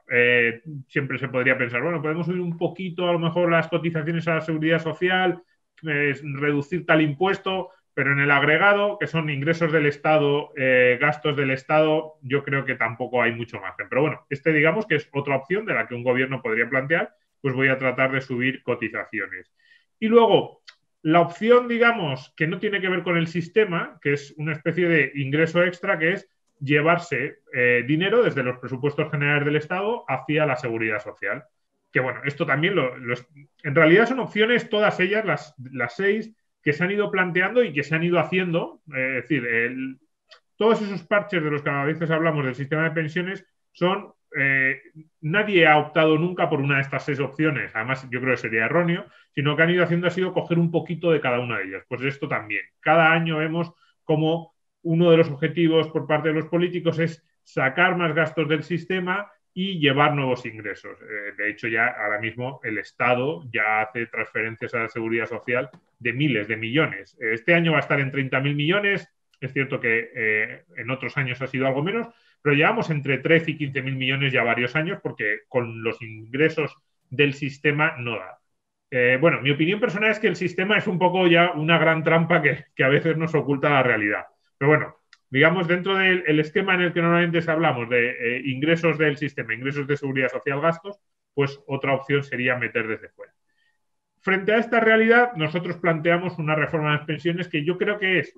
siempre se podría pensar, bueno, podemos subir un poquito a lo mejor las cotizaciones a la seguridad social, reducir tal impuesto, pero en el agregado, que son ingresos del Estado, gastos del Estado, yo creo que tampoco hay mucho margen. Pero bueno, digamos que es otra opción de la que un gobierno podría plantear, pues voy a tratar de subir cotizaciones. Y luego, la opción, digamos, que no tiene que ver con el sistema, que es una especie de ingreso extra, que es llevarse dinero desde los presupuestos generales del Estado hacia la seguridad social. Que bueno, esto también en realidad son opciones, todas ellas, las 6, que se han ido planteando y que se han ido haciendo. Es decir, todos esos parches de los que a veces hablamos del sistema de pensiones son... nadie ha optado nunca por una de estas 6 opciones, además yo creo que sería erróneo, sino que han ido haciendo ha sido coger un poquito de cada una de ellas. Pues esto también. Cada año vemos cómo uno de los objetivos por parte de los políticos es sacar más gastos del sistema y llevar nuevos ingresos. De hecho, ya ahora mismo el Estado ya hace transferencias a la seguridad social de miles de millones. Este año va a estar en 30.000 millones. Es cierto que en otros años ha sido algo menos, pero llevamos entre 13 y 15.000 millones ya varios años porque con los ingresos del sistema no da. Bueno, mi opinión personal es que el sistema es un poco ya una gran trampa que a veces nos oculta la realidad. Pero bueno, digamos, dentro del esquema en el que normalmente hablamos de ingresos del sistema, ingresos de seguridad social, gastos, pues otra opción sería meter desde fuera. Frente a esta realidad, nosotros planteamos una reforma de las pensiones que yo creo que es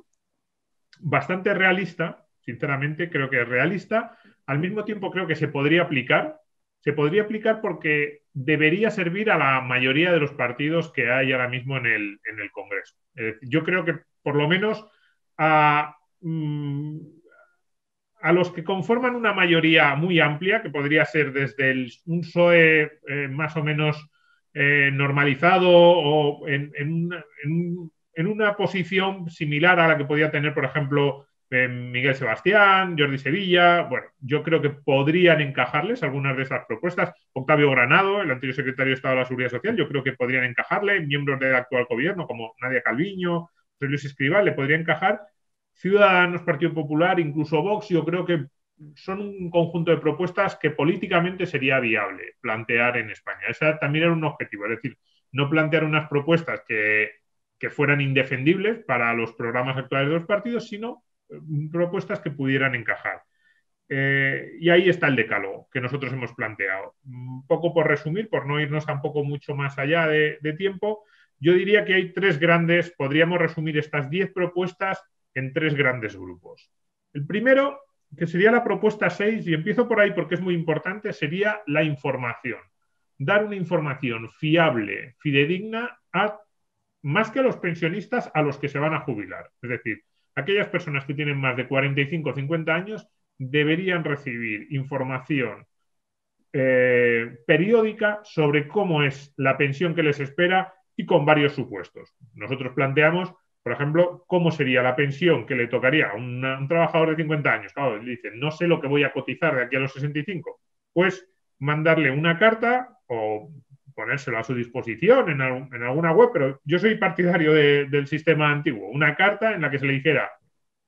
bastante realista, sinceramente creo que es realista, al mismo tiempo creo que se podría aplicar porque debería servir a la mayoría de los partidos que hay ahora mismo en el Congreso. Yo creo que por lo menos a a los que conforman una mayoría muy amplia, que podría ser desde un PSOE más o menos normalizado o en una posición similar a la que podía tener, por ejemplo, Miguel Sebastián, Jordi Sevilla. Bueno, yo creo que podrían encajarles algunas de esas propuestas. Octavio Granado, el anterior secretario de Estado de la Seguridad Social, yo creo que podrían encajarle. Miembros del actual gobierno, como Nadia Calviño, José Luis Escrivá, le podría encajar. Ciudadanos, Partido Popular, incluso Vox, yo creo que son un conjunto de propuestas que políticamente sería viable plantear en España. Ese también era un objetivo, es decir, no plantear unas propuestas que fueran indefendibles para los programas actuales de los partidos, sino propuestas que pudieran encajar. Y ahí está el decálogo que nosotros hemos planteado. Un poco por resumir, por no irnos tampoco mucho más allá de tiempo, yo diría que hay tres grandes, podríamos resumir estas 10 propuestas en tres grandes grupos. El primero, que sería la propuesta 6, y empiezo por ahí porque es muy importante, sería la información. Dar una información fiable, fidedigna, más que a los pensionistas, a los que se van a jubilar. Es decir, aquellas personas que tienen más de 45 o 50 años deberían recibir información periódica sobre cómo es la pensión que les espera y con varios supuestos. Nosotros planteamos, por ejemplo, cómo sería la pensión que le tocaría a un trabajador de 50 años. Claro, le dicen, no sé lo que voy a cotizar de aquí a los 65. Pues mandarle una carta o ponérselo a su disposición en alguna web, pero yo soy partidario del sistema antiguo. Una carta en la que se le dijera,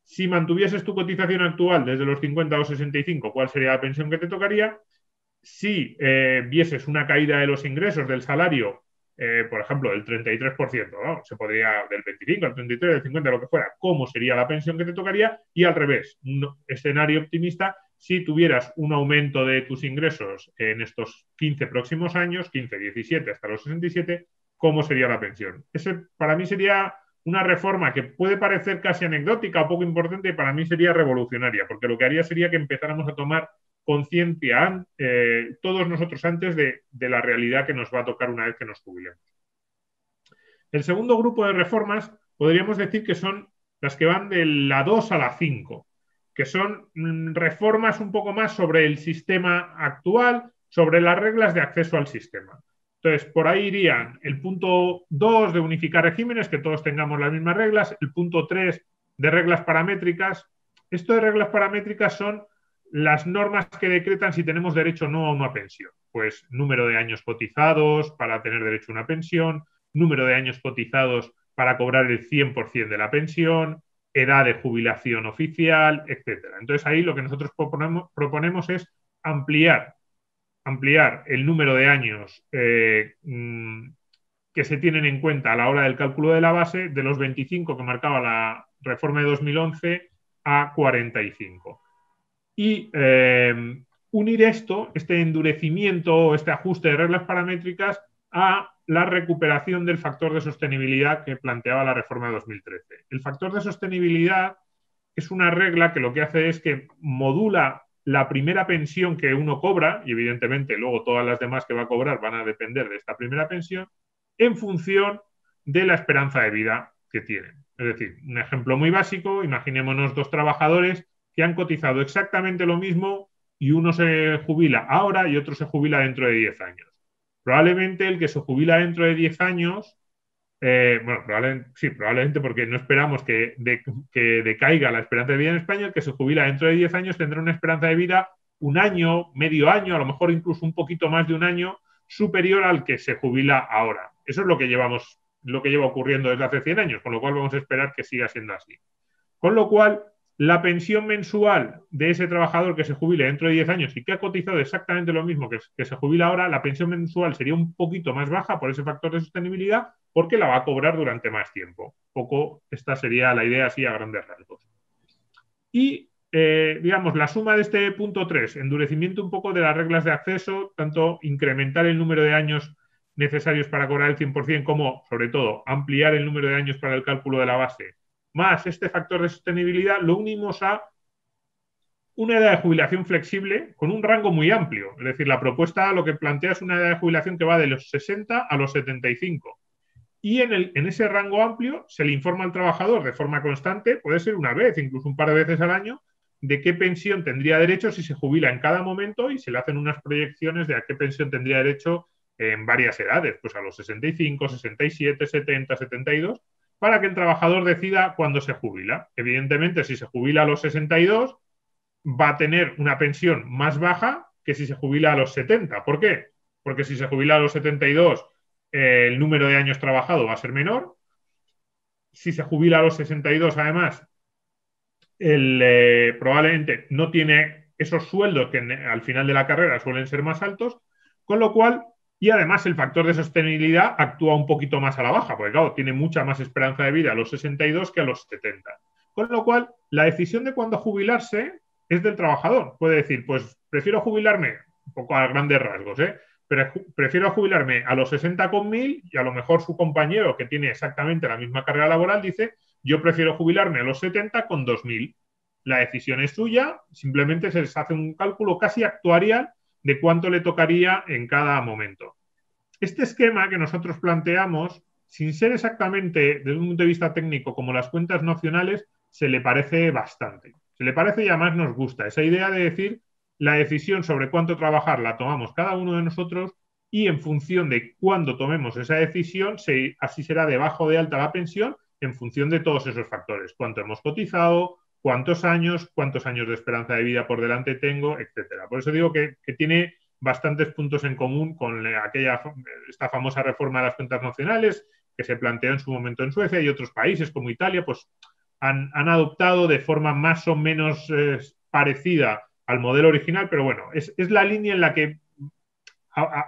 si mantuvieses tu cotización actual desde los 50 o 65, ¿cuál sería la pensión que te tocaría? Si vieses una caída de los ingresos del salario, por ejemplo, del 33%, ¿no? Se podría del 25, al 33, del 50, lo que fuera, ¿cómo sería la pensión que te tocaría? Y al revés, un escenario optimista, si tuvieras un aumento de tus ingresos en estos 15 próximos años, 15, 17 hasta los 67, ¿cómo sería la pensión? Ese para mí sería una reforma que puede parecer casi anecdótica o poco importante, y para mí sería revolucionaria, porque lo que haría sería que empezáramos a tomar conciencia todos nosotros antes de la realidad que nos va a tocar una vez que nos jubilemos. El segundo grupo de reformas podríamos decir que son las que van de la 2 a la 5, que son reformas un poco más sobre el sistema actual, sobre las reglas de acceso al sistema. Entonces, por ahí irían el punto 2 de unificar regímenes, que todos tengamos las mismas reglas, el punto 3 de reglas paramétricas. Esto de reglas paramétricas son las normas que decretan si tenemos derecho o no a una pensión. Pues número de años cotizados para tener derecho a una pensión, número de años cotizados para cobrar el 100% de la pensión, edad de jubilación oficial, etc. Entonces ahí lo que nosotros proponemos es ampliar el número de años que se tienen en cuenta a la hora del cálculo de la base de los 25 que marcaba la reforma de 2011 a 45. Y unir este endurecimiento, este ajuste de reglas paramétricas a la recuperación del factor de sostenibilidad que planteaba la reforma de 2013. El factor de sostenibilidad es una regla que lo que hace es que modula la primera pensión que uno cobra, y evidentemente luego todas las demás que va a cobrar van a depender de esta primera pensión, en función de la esperanza de vida que tienen. Es decir, un ejemplo muy básico, imaginémonos dos trabajadores que han cotizado exactamente lo mismo y uno se jubila ahora y otro se jubila dentro de 10 años. Probablemente el que se jubila dentro de 10 años, probablemente porque no esperamos que decaiga la esperanza de vida en España, el que se jubila dentro de 10 años tendrá una esperanza de vida un año, medio año, a lo mejor incluso un poquito más de un año, superior al que se jubila ahora. Eso es lo que lleva ocurriendo desde hace 100 años, con lo cual vamos a esperar que siga siendo así. Con lo cual, la pensión mensual de ese trabajador que se jubile dentro de 10 años y que ha cotizado exactamente lo mismo que se jubila ahora, la pensión mensual sería un poquito más baja por ese factor de sostenibilidad porque la va a cobrar durante más tiempo. Esta sería la idea así a grandes rasgos. Y, digamos, la suma de este punto 3, endurecimiento un poco de las reglas de acceso, tanto incrementar el número de años necesarios para cobrar el 100% como, sobre todo, ampliar el número de años para el cálculo de la base, más este factor de sostenibilidad, lo unimos a una edad de jubilación flexible con un rango muy amplio. Es decir, la propuesta lo que plantea es una edad de jubilación que va de los 60 a los 75. Y en ese rango amplio se le informa al trabajador de forma constante, puede ser una vez, incluso un par de veces al año, de qué pensión tendría derecho si se jubila en cada momento y se le hacen unas proyecciones de a qué pensión tendría derecho en varias edades, pues a los 65, 67, 70, 72, para que el trabajador decida cuándo se jubila. Evidentemente, si se jubila a los 62, va a tener una pensión más baja que si se jubila a los 70. ¿Por qué? Porque si se jubila a los 72, el número de años trabajado va a ser menor. Si se jubila a los 62, además, probablemente no tiene esos sueldos que al final de la carrera suelen ser más altos, con lo cual, y además el factor de sostenibilidad actúa un poquito más a la baja, porque claro, tiene mucha más esperanza de vida a los 62 que a los 70. Con lo cual, la decisión de cuándo jubilarse es del trabajador. Puede decir, pues prefiero jubilarme, un poco a grandes rasgos, pero prefiero jubilarme a los 60 con 1.000 y a lo mejor su compañero que tiene exactamente la misma carrera laboral dice, yo prefiero jubilarme a los 70 con 2.000. La decisión es suya, simplemente se les hace un cálculo casi actuarial de cuánto le tocaría en cada momento. Este esquema que nosotros planteamos, sin ser exactamente desde un punto de vista técnico como las cuentas nacionales, se le parece bastante. Se le parece y además nos gusta. Esa idea de decir, la decisión sobre cuánto trabajar la tomamos cada uno de nosotros y en función de cuándo tomemos esa decisión, así será de baja o de alta la pensión en función de todos esos factores. Cuánto hemos cotizado, cuántos años de esperanza de vida por delante tengo, etcétera. Por eso digo que tiene bastantes puntos en común con esta famosa reforma de las cuentas nacionales que se planteó en su momento en Suecia y otros países como Italia, pues han adoptado de forma más o menos parecida al modelo original, pero bueno, es la línea en la que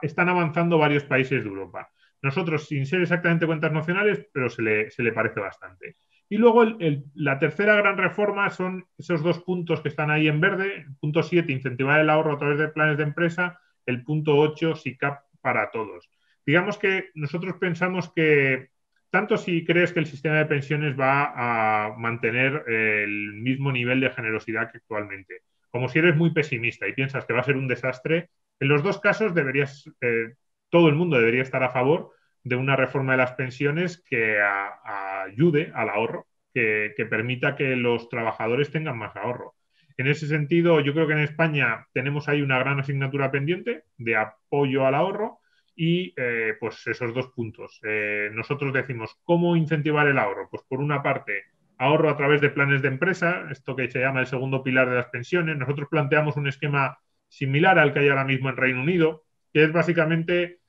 están avanzando varios países de Europa. Nosotros, sin ser exactamente cuentas nacionales, pero se le parece bastante. Y luego la tercera gran reforma son esos dos puntos que están ahí en verde. El punto 7, incentivar el ahorro a través de planes de empresa. El punto 8, SICAP para todos. Digamos que nosotros pensamos que tanto si crees que el sistema de pensiones va a mantener el mismo nivel de generosidad que actualmente, como si eres muy pesimista y piensas que va a ser un desastre, en los dos casos todo el mundo debería estar a favor de una reforma de las pensiones que ayude al ahorro, que permita que los trabajadores tengan más ahorro. En ese sentido, yo creo que en España tenemos ahí una gran asignatura pendiente de apoyo al ahorro y pues esos dos puntos. Nosotros decimos, ¿cómo incentivar el ahorro? Pues por una parte, ahorro a través de planes de empresa, esto que se llama el segundo pilar de las pensiones. Nosotros planteamos un esquema similar al que hay ahora mismo en Reino Unido, que es básicamente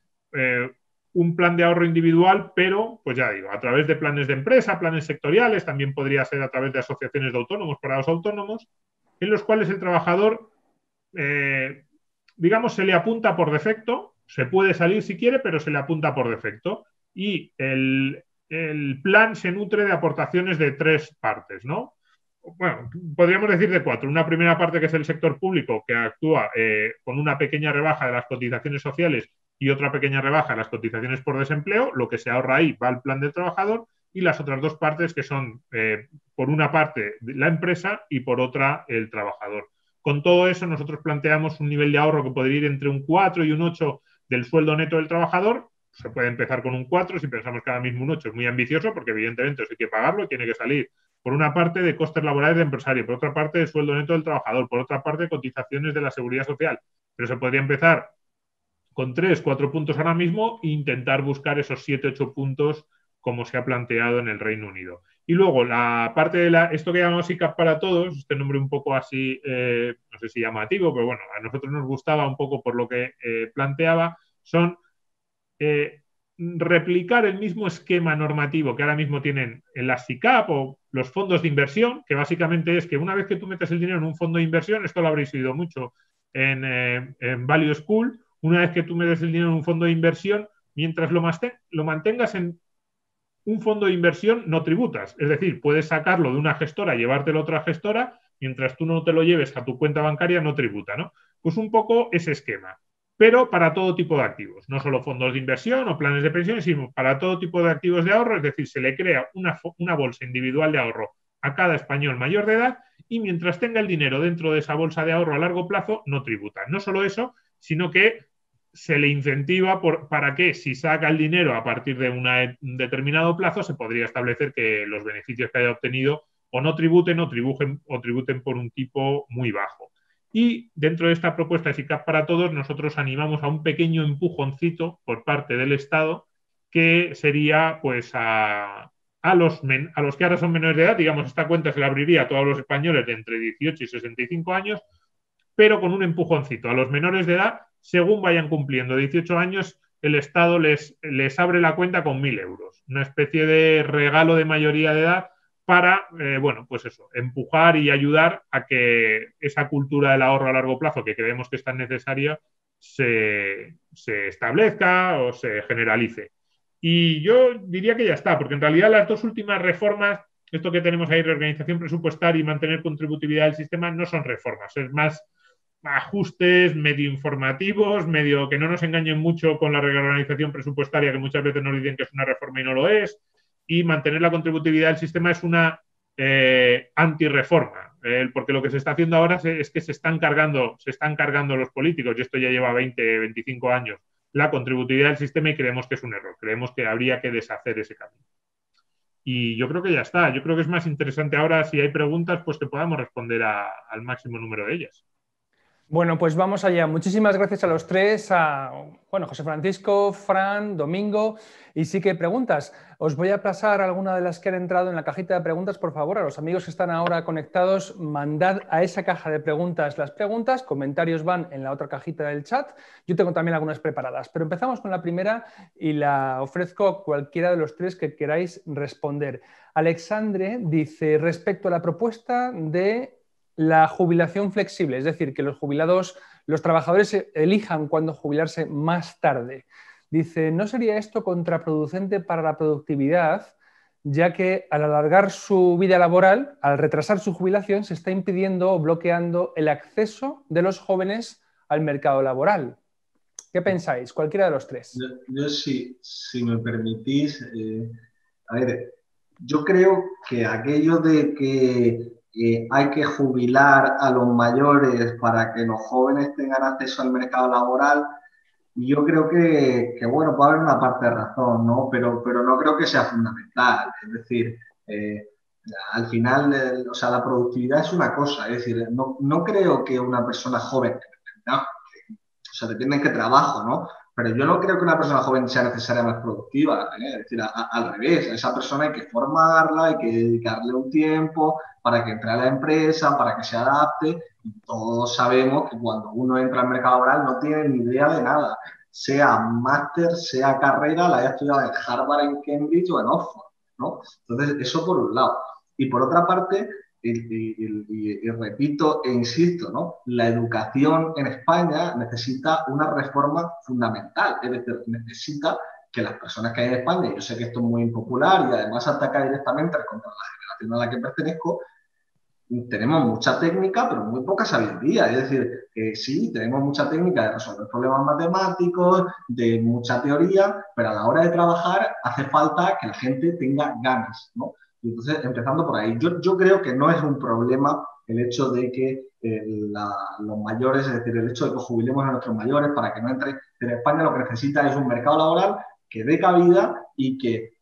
un plan de ahorro individual, pero, pues ya digo, a través de planes de empresa, planes sectoriales, también podría ser a través de asociaciones de autónomos para los autónomos, en los cuales el trabajador, digamos, se le apunta por defecto, se puede salir si quiere, pero se le apunta por defecto, y el plan se nutre de aportaciones de tres partes, ¿no? Bueno, podríamos decir de cuatro. Una primera parte que es el sector público, que actúa con una pequeña rebaja de las cotizaciones sociales y otra pequeña rebaja de las cotizaciones por desempleo. Lo que se ahorra ahí va al plan del trabajador, y las otras dos partes que son, por una parte, la empresa y por otra, el trabajador. Con todo eso, nosotros planteamos un nivel de ahorro que podría ir entre un 4 y un 8 del sueldo neto del trabajador. Se puede empezar con un 4, si pensamos que ahora mismo un 8 es muy ambicioso, porque evidentemente eso hay que pagarlo y tiene que salir, por una parte, de costes laborales del empresario, por otra parte, de sueldo neto del trabajador, por otra parte, cotizaciones de la seguridad social. Pero se podría empezar con 3, 4 puntos ahora mismo e intentar buscar esos 7, 8 puntos como se ha planteado en el Reino Unido. Y luego, la parte de esto que llamamos ICAP para todos, este nombre un poco así, no sé si llamativo, pero bueno, a nosotros nos gustaba un poco por lo que planteaba, son replicar el mismo esquema normativo que ahora mismo tienen en las SICAP o los fondos de inversión, que básicamente es que una vez que tú metes el dinero en un fondo de inversión, esto lo habréis oído mucho en Value School, una vez que tú metes el dinero en un fondo de inversión, mientras lo mantengas en un fondo de inversión, no tributas. Es decir, puedes sacarlo de una gestora y llevártelo a otra gestora, mientras tú no te lo lleves a tu cuenta bancaria, no tributa, ¿no? Pues un poco ese esquema, pero para todo tipo de activos, no solo fondos de inversión o planes de pensiones, sino para todo tipo de activos de ahorro. Es decir, se le crea una bolsa individual de ahorro a cada español mayor de edad, y mientras tenga el dinero dentro de esa bolsa de ahorro a largo plazo, no tributa. No solo eso, sino que se le incentiva para que, si saca el dinero a partir de un determinado plazo, se podría establecer que los beneficios que haya obtenido o no tributen o tributen por un tipo muy bajo. Y dentro de esta propuesta eficaz para todos, nosotros animamos a un pequeño empujoncito por parte del Estado, que sería pues a los que ahora son menores de edad. Digamos, esta cuenta se la abriría a todos los españoles de entre 18 y 65 años, pero con un empujoncito. A los menores de edad, según vayan cumpliendo 18 años, el Estado les abre la cuenta con 1.000 euros. Una especie de regalo de mayoría de edad para, bueno, pues eso, empujar y ayudar a que esa cultura del ahorro a largo plazo, que creemos que es tan necesaria, se establezca o se generalice. Y yo diría que ya está, porque en realidad las dos últimas reformas, esto que tenemos ahí, reorganización presupuestaria y mantener contributividad del sistema, no son reformas, es más ajustes medio informativos, medio que no nos engañen mucho con la reorganización presupuestaria, que muchas veces nos dicen que es una reforma y no lo es, y mantener la contributividad del sistema es una antirreforma, porque lo que se está haciendo ahora es que se están cargando los políticos, y esto ya lleva 20, 25 años, la contributividad del sistema, y creemos que es un error, creemos que habría que deshacer ese camino. Y yo creo que ya está, yo creo que es más interesante ahora, si hay preguntas, pues que podamos responder al máximo número de ellas. Bueno, pues vamos allá. Muchísimas gracias a los tres, José Francisco, Fran, Domingo. Y sí que preguntas. Os voy a pasar alguna de las que han entrado en la cajita de preguntas, por favor. A los amigos que están ahora conectados, mandad a esa caja de preguntas las preguntas. Comentarios van en la otra cajita del chat. Yo tengo también algunas preparadas, pero empezamos con la primera y la ofrezco a cualquiera de los tres que queráis responder. Alexandre dice, respecto a la propuesta de la jubilación flexible, es decir, que los trabajadores elijan cuándo jubilarse más tarde. Dice, ¿no sería esto contraproducente para la productividad, ya que al alargar su vida laboral, al retrasar su jubilación, se está impidiendo o bloqueando el acceso de los jóvenes al mercado laboral? ¿Qué pensáis? Cualquiera de los tres. Yo si me permitís, a ver, yo creo que aquello de que hay que jubilar a los mayores para que los jóvenes tengan acceso al mercado laboral, yo creo bueno, puede haber una parte de razón, ¿no? Pero no creo que sea fundamental. Es decir, al final, o sea, la productividad es una cosa. Es decir, no creo que una persona joven, ¿no? O sea, depende en qué trabajo, ¿no? Pero yo no creo que una persona joven sea necesariamente productiva, ¿eh? Es decir, al revés, a esa persona hay que formarla, hay que dedicarle un tiempo para que entre a la empresa, para que se adapte. Y todos sabemos que cuando uno entra al mercado laboral no tiene ni idea de nada, sea máster, sea carrera, la haya estudiado en Harvard, en Cambridge o en Oxford, ¿no? Entonces, eso por un lado. Y por otra parte, y repito e insisto, ¿no? La educación en España necesita una reforma fundamental, es decir, necesita que las personas que hay en España, yo sé que esto es muy impopular y además ataca directamente contra la generación a la que pertenezco, tenemos mucha técnica, pero muy poca sabiduría. Es decir, sí, tenemos mucha técnica de resolver problemas matemáticos, de mucha teoría, pero a la hora de trabajar hace falta que la gente tenga ganas, ¿no? Y entonces, empezando por ahí, yo creo que no es un problema el hecho de que los mayores, es decir, el hecho de que jubilemos a nuestros mayores para que no entre. Pero España lo que necesita es un mercado laboral que dé cabida y que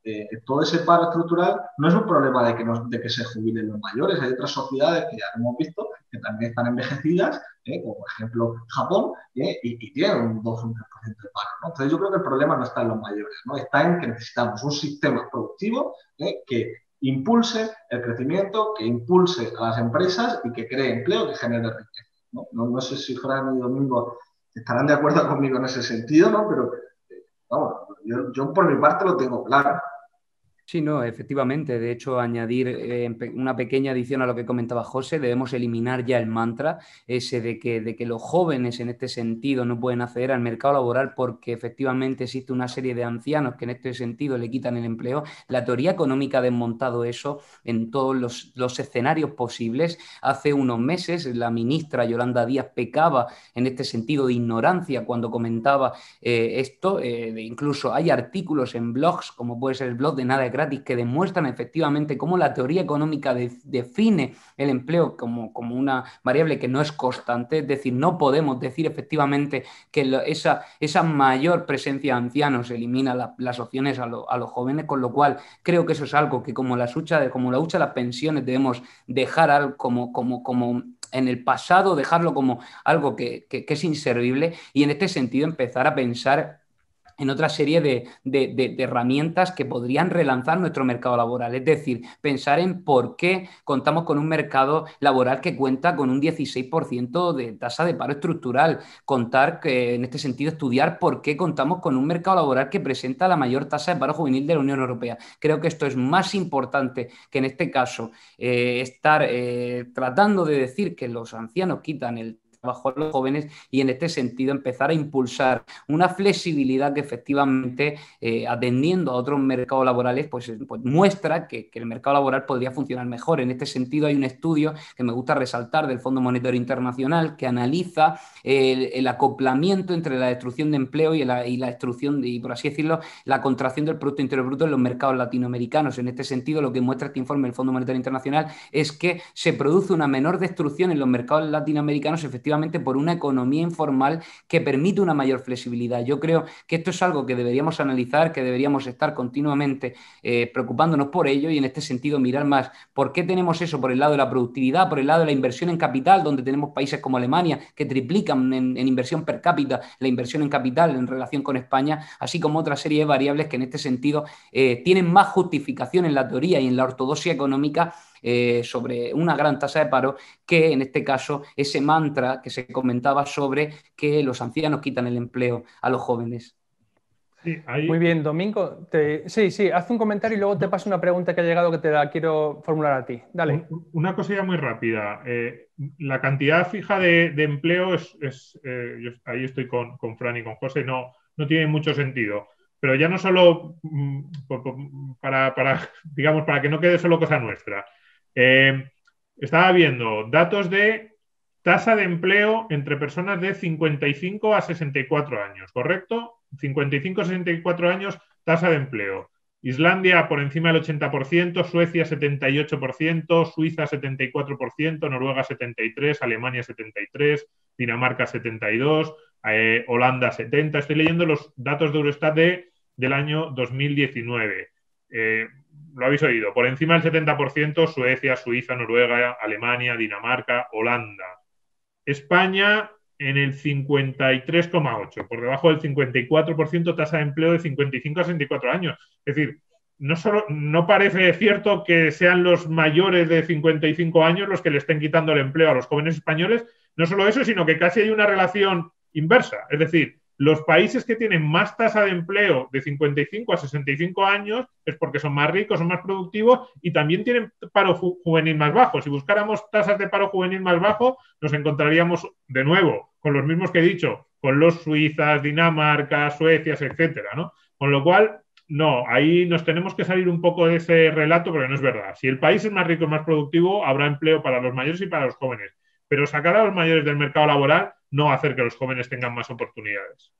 todo ese paro estructural no es un problema de que se jubilen los mayores. Hay otras sociedades que ya hemos visto que también están envejecidas, como por ejemplo Japón, y tienen un 2 o un 3% de paro, ¿no? Entonces yo creo que el problema no está en los mayores, ¿no? Está en que necesitamos un sistema productivo que impulse el crecimiento, que impulse a las empresas y que cree empleo, que genere riqueza, ¿no? No sé si Fran y Domingo estarán de acuerdo conmigo en ese sentido, ¿no? Pero vamos, yo por mi parte lo tengo claro. Sí, no, efectivamente. De hecho, añadir una pequeña adición a lo que comentaba José, debemos eliminar ya el mantra ese de que los jóvenes en este sentido no pueden acceder al mercado laboral porque efectivamente existe una serie de ancianos que en este sentido le quitan el empleo. La teoría económica ha desmontado eso en todos los escenarios posibles. Hace unos meses la ministra Yolanda Díaz pecaba en este sentido de ignorancia cuando comentaba esto. Incluso hay artículos en blogs, como puede ser el blog de Nada de gratis que demuestran efectivamente cómo la teoría económica define el empleo como una variable que no es constante. Es decir, no podemos decir efectivamente que esa mayor presencia de ancianos elimina las opciones a los jóvenes, con lo cual creo que eso es algo que como la hucha de las pensiones debemos dejar como en el pasado, dejarlo como algo que es inservible, y en este sentido empezar a pensar en otra serie de herramientas que podrían relanzar nuestro mercado laboral. Es decir, pensar en por qué contamos con un mercado laboral que cuenta con un 16% de tasa de paro estructural. En este sentido, estudiar por qué contamos con un mercado laboral que presenta la mayor tasa de paro juvenil de la Unión Europea. Creo que esto es más importante que en este caso estar tratando de decir que los ancianos quitan el trabajo a los jóvenes, y en este sentido empezar a impulsar una flexibilidad que efectivamente, atendiendo a otros mercados laborales, pues muestra que el mercado laboral podría funcionar mejor. En este sentido hay un estudio que me gusta resaltar del Fondo Monetario Internacional que analiza el acoplamiento entre la destrucción de empleo y la destrucción y por así decirlo, la contracción del Producto Interior Bruto en los mercados latinoamericanos. En este sentido, lo que muestra este informe del Fondo Monetario Internacional es que se produce una menor destrucción en los mercados latinoamericanos, efectivamente, por una economía informal que permite una mayor flexibilidad. Yo creo que esto es algo que deberíamos analizar, que deberíamos estar continuamente preocupándonos por ello, y en este sentido mirar más por qué tenemos eso por el lado de la productividad, por el lado de la inversión en capital, donde tenemos países como Alemania que triplican en inversión per cápita la inversión en capital en relación con España, así como otra serie de variables que en este sentido tienen más justificación en la teoría y en la ortodoxia económica sobre una gran tasa de paro, que en este caso ese mantra que se comentaba sobre que los ancianos quitan el empleo a los jóvenes. Sí, Muy bien, Domingo. Sí, haz un comentario y luego te paso una pregunta que ha llegado que te la quiero formular a ti. Dale. Una cosilla muy rápida. La cantidad fija de empleo yo ahí estoy con Fran y con José, no tiene mucho sentido. Pero ya no solo digamos, para que no quede solo cosa nuestra. Estaba viendo datos de tasa de empleo entre personas de 55 a 64 años, ¿correcto? 55 a 64 años, tasa de empleo. Islandia por encima del 80%, Suecia 78%, Suiza 74%, Noruega 73%, Alemania 73%, Dinamarca 72%, Holanda 70%. Estoy leyendo los datos de Eurostat del año 2019. Lo habéis oído, por encima del 70%, Suecia, Suiza, Noruega, Alemania, Dinamarca, Holanda. España en el 53,8%, por debajo del 54% tasa de empleo de 55 a 64 años. Es decir, no parece cierto que sean los mayores de 55 años los que le estén quitando el empleo a los jóvenes españoles. No solo eso, sino que casi hay una relación inversa. Es decir, los países que tienen más tasa de empleo de 55 a 65 años es porque son más ricos, son más productivos y también tienen paro juvenil más bajo. Si buscáramos tasas de paro juvenil más bajo, nos encontraríamos de nuevo con los mismos que he dicho, con los Suizas, Dinamarca, Suecias, etcétera, ¿no? Con lo cual, no, ahí nos tenemos que salir un poco de ese relato porque no es verdad. Si el país es más rico y más productivo, habrá empleo para los mayores y para los jóvenes. Pero sacar a los mayores del mercado laboral no hacer que los jóvenes tengan más oportunidades.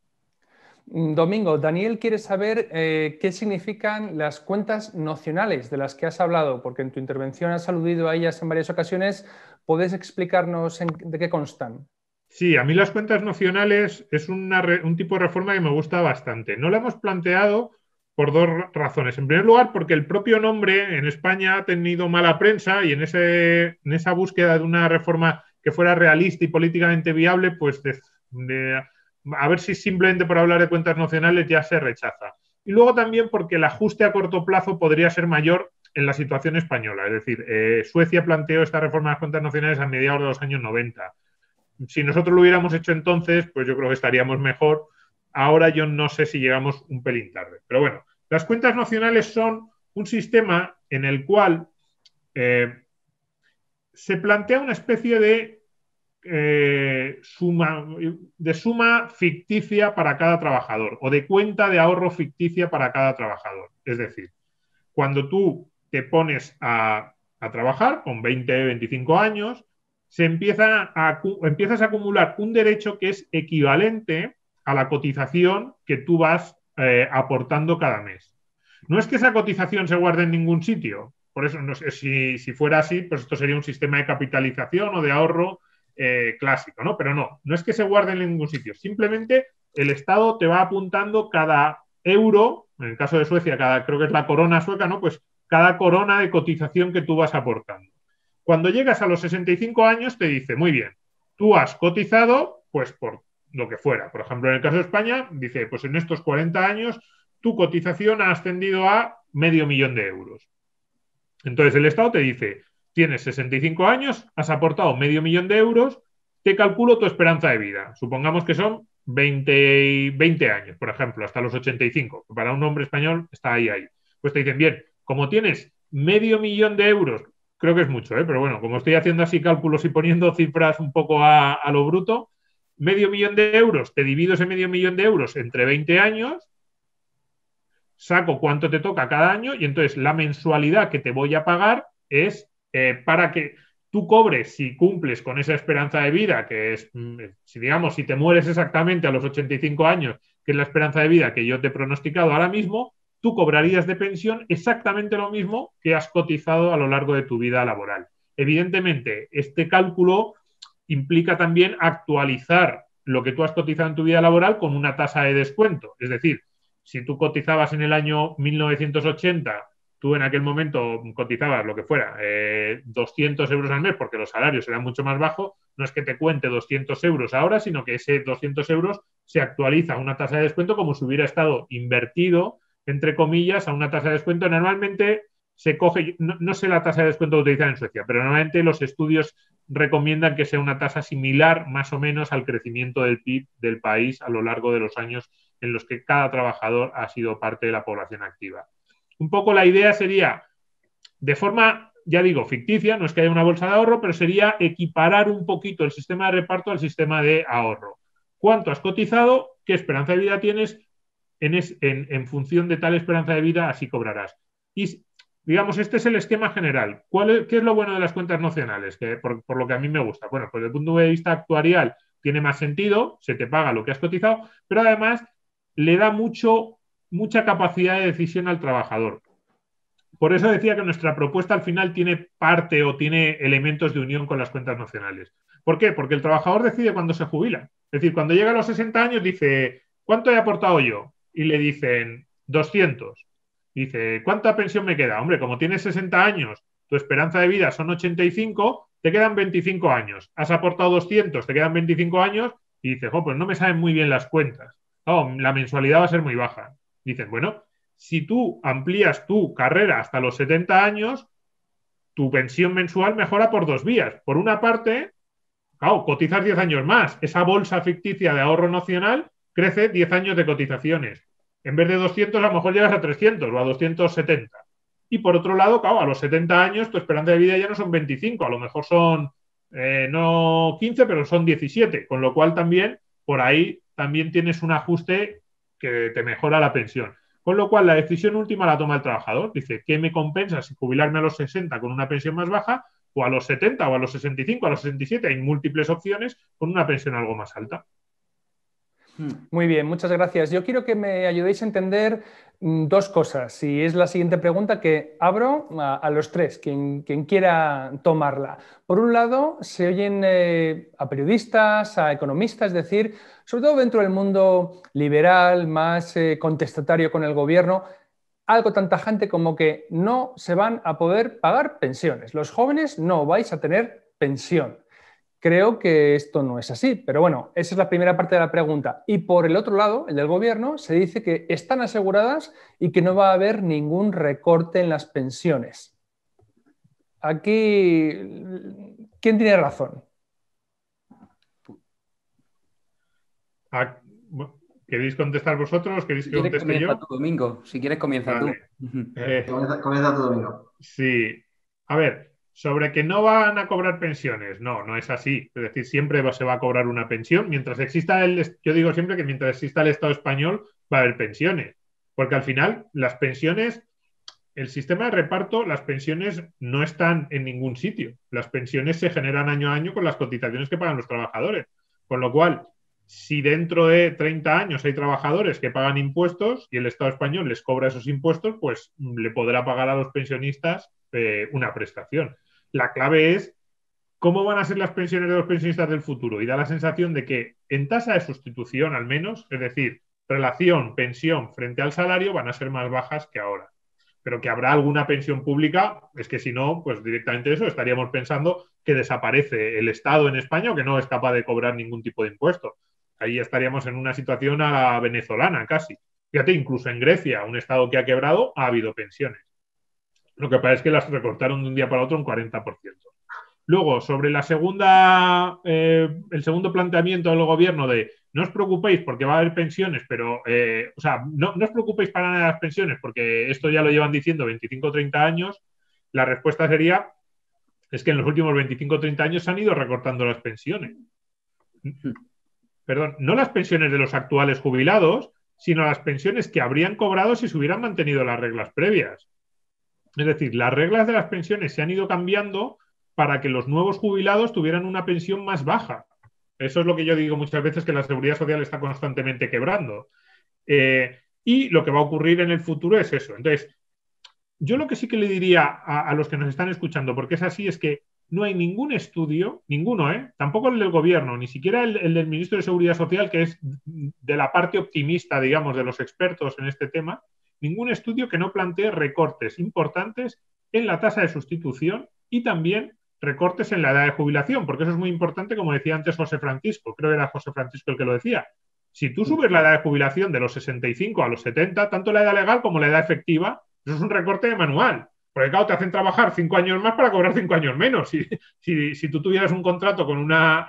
Domingo, Daniel quiere saber qué significan las cuentas nocionales de las que has hablado, porque en tu intervención has aludido a ellas en varias ocasiones. ¿Puedes explicarnos de qué constan? Sí, a mí las cuentas nocionales es un tipo de reforma que me gusta bastante. No la hemos planteado por dos razones. En primer lugar, porque el propio nombre en España ha tenido mala prensa y en esa búsqueda de una reforma que fuera realista y políticamente viable, pues a ver si simplemente por hablar de cuentas nacionales ya se rechaza. Y luego también porque el ajuste a corto plazo podría ser mayor en la situación española. Es decir, Suecia planteó esta reforma de las cuentas nacionales a mediados de los años 90. Si nosotros lo hubiéramos hecho entonces, pues yo creo que estaríamos mejor. Ahora yo no sé si llegamos un pelín tarde. Pero bueno, las cuentas nacionales son un sistema en el cual se plantea una especie de suma ficticia para cada trabajador o de cuenta de ahorro ficticia para cada trabajador. Es decir, cuando tú te pones a trabajar con 20, 25 años, empiezas a acumular un derecho que es equivalente a la cotización que tú vas aportando cada mes. No es que esa cotización se guarde en ningún sitio. Por eso, no sé, si fuera así, pues esto sería un sistema de capitalización o de ahorro clásico, ¿no? Pero no es que se guarde en ningún sitio. Simplemente el Estado te va apuntando cada euro, en el caso de Suecia, creo que es la corona sueca, ¿no? Pues cada corona de cotización que tú vas aportando. Cuando llegas a los 65 años te dice, muy bien, tú has cotizado, pues por lo que fuera. Por ejemplo, en el caso de España, dice, pues en estos 40 años tu cotización ha ascendido a €500.000. Entonces el Estado te dice, tienes 65 años, has aportado €500.000, te calculo tu esperanza de vida. Supongamos que son 20 años, por ejemplo, hasta los 85. Para un hombre español está ahí. Pues te dicen, bien, como tienes €500.000, creo que es mucho, pero bueno, como estoy haciendo así cálculos y poniendo cifras un poco a lo bruto, €500.000, te divido ese €500.000 entre 20 años, saco cuánto te toca cada año y entonces la mensualidad que te voy a pagar es para que tú cobres si cumples con esa esperanza de vida, que es, si te mueres exactamente a los 85 años, que es la esperanza de vida que yo te he pronosticado ahora mismo, tú cobrarías de pensión exactamente lo mismo que has cotizado a lo largo de tu vida laboral. Evidentemente, este cálculo implica también actualizar lo que tú has cotizado en tu vida laboral con una tasa de descuento. Es decir, si tú cotizabas en el año 1980, tú en aquel momento cotizabas lo que fuera, 200 euros al mes, porque los salarios eran mucho más bajos, no es que te cuente 200 euros ahora, sino que ese 200 euros se actualiza a una tasa de descuento como si hubiera estado invertido, entre comillas, a una tasa de descuento. Normalmente se coge, no sé la tasa de descuento que utilizan en Suecia, pero normalmente los estudios recomiendan que sea una tasa similar más o menos al crecimiento del PIB del país a lo largo de los años en los que cada trabajador ha sido parte de la población activa. Un poco la idea sería, de forma, ya digo, ficticia, no es que haya una bolsa de ahorro, pero sería equiparar un poquito el sistema de reparto al sistema de ahorro. ¿Cuánto has cotizado? ¿Qué esperanza de vida tienes? En función de tal esperanza de vida, así cobrarás. Y digamos, este es el esquema general. ¿Qué es lo bueno de las cuentas nacionales? Que por lo que a mí me gusta. Bueno, pues desde el punto de vista actuarial tiene más sentido, se te paga lo que has cotizado, pero además le da mucha capacidad de decisión al trabajador. Por eso decía que nuestra propuesta al final tiene parte o tiene elementos de unión con las cuentas nacionales. ¿Por qué? Porque el trabajador decide cuándo se jubila. Es decir, cuando llega a los 60 años dice, ¿cuánto he aportado yo? Y le dicen 200. Dice, ¿cuánta pensión me queda? Hombre, como tienes 60 años, tu esperanza de vida son 85, te quedan 25 años. Has aportado 200, te quedan 25 años y dices, pues no me saben muy bien las cuentas. La mensualidad va a ser muy baja. Dices, bueno, si tú amplías tu carrera hasta los 70 años, tu pensión mensual mejora por dos vías. Por una parte, cotizas 10 años más. Esa bolsa ficticia de ahorro nacional crece 10 años de cotizaciones. En vez de 200, a lo mejor llegas a 300 o a 270. Y por otro lado, a los 70 años tu esperanza de vida ya no son 25, a lo mejor son no 15, pero son 17. Con lo cual también, por ahí, también tienes un ajuste que te mejora la pensión. Con lo cual, la decisión última la toma el trabajador. Dice, ¿qué me compensa si jubilarme a los 60 con una pensión más baja o a los 70 o a los 65, a los 67? Hay múltiples opciones con una pensión algo más alta. Muy bien, muchas gracias. Yo quiero que me ayudéis a entender dos cosas. Y es la siguiente pregunta que abro a los tres, quien quiera tomarla. Por un lado, se oyen a periodistas, a economistas, es decir, sobre todo dentro del mundo liberal, más contestatario con el gobierno, algo tan tajante como que no se van a poder pagar pensiones. Los jóvenes no vais a tener pensión. Creo que esto no es así, pero bueno, esa es la primera parte de la pregunta. Y por el otro lado, el del gobierno, se dice que están aseguradas y que no va a haber ningún recorte en las pensiones. Aquí, ¿quién tiene razón? ¿Queréis contestar vosotros? ¿Queréis que conteste yo? Tú, Domingo. Si quieres, comienza tú. Comienza tú, Domingo. Sí. A ver, sobre que no van a cobrar pensiones. No es así. Es decir, siempre se va a cobrar una pensión. Mientras exista yo digo siempre que mientras exista el Estado español va a haber pensiones. Porque al final las pensiones, el sistema de reparto, las pensiones no están en ningún sitio. Las pensiones se generan año a año con las cotizaciones que pagan los trabajadores. Con lo cual, si dentro de 30 años hay trabajadores que pagan impuestos y el Estado español les cobra esos impuestos, pues le podrá pagar a los pensionistas una prestación. La clave es cómo van a ser las pensiones de los pensionistas del futuro, y da la sensación de que en tasa de sustitución al menos, es decir, relación pensión frente al salario, van a ser más bajas que ahora. Pero que habrá alguna pensión pública, es que si no, pues directamente eso, estaríamos pensando que desaparece el Estado en España o que no es capaz de cobrar ningún tipo de impuesto. Ahí estaríamos en una situación a la venezolana casi. Fíjate, incluso en Grecia, un Estado que ha quebrado, ha habido pensiones. Lo que pasa es que las recortaron de un día para otro un 40%. Luego, sobre la segunda, el segundo planteamiento del gobierno de no os preocupéis porque va a haber pensiones, pero, o sea, no os preocupéis para nada de las pensiones porque esto ya lo llevan diciendo 25 o 30 años, la respuesta sería, es que en los últimos 25 o 30 años se han ido recortando las pensiones. Perdón, no las pensiones de los actuales jubilados, sino las pensiones que habrían cobrado si se hubieran mantenido las reglas previas. Es decir, las reglas de las pensiones se han ido cambiando para que los nuevos jubilados tuvieran una pensión más baja. Eso es lo que yo digo muchas veces, que la seguridad social está constantemente quebrando. Y lo que va a ocurrir en el futuro es eso. Entonces, yo lo que sí que le diría a los que nos están escuchando, porque es así, es que no hay ningún estudio, ninguno, tampoco el del gobierno, ni siquiera el del ministro de Seguridad Social, que es de la parte optimista, digamos, de los expertos en este tema, ningún estudio que no plantee recortes importantes en la tasa de sustitución y también recortes en la edad de jubilación, porque eso es muy importante, como decía antes José Francisco, creo que era José Francisco el que lo decía. Si tú subes la edad de jubilación de los 65 a los 70, tanto la edad legal como la edad efectiva, eso es un recorte manual. Porque claro, te hacen trabajar 5 años más para cobrar 5 años menos. Si tú tuvieras un contrato con una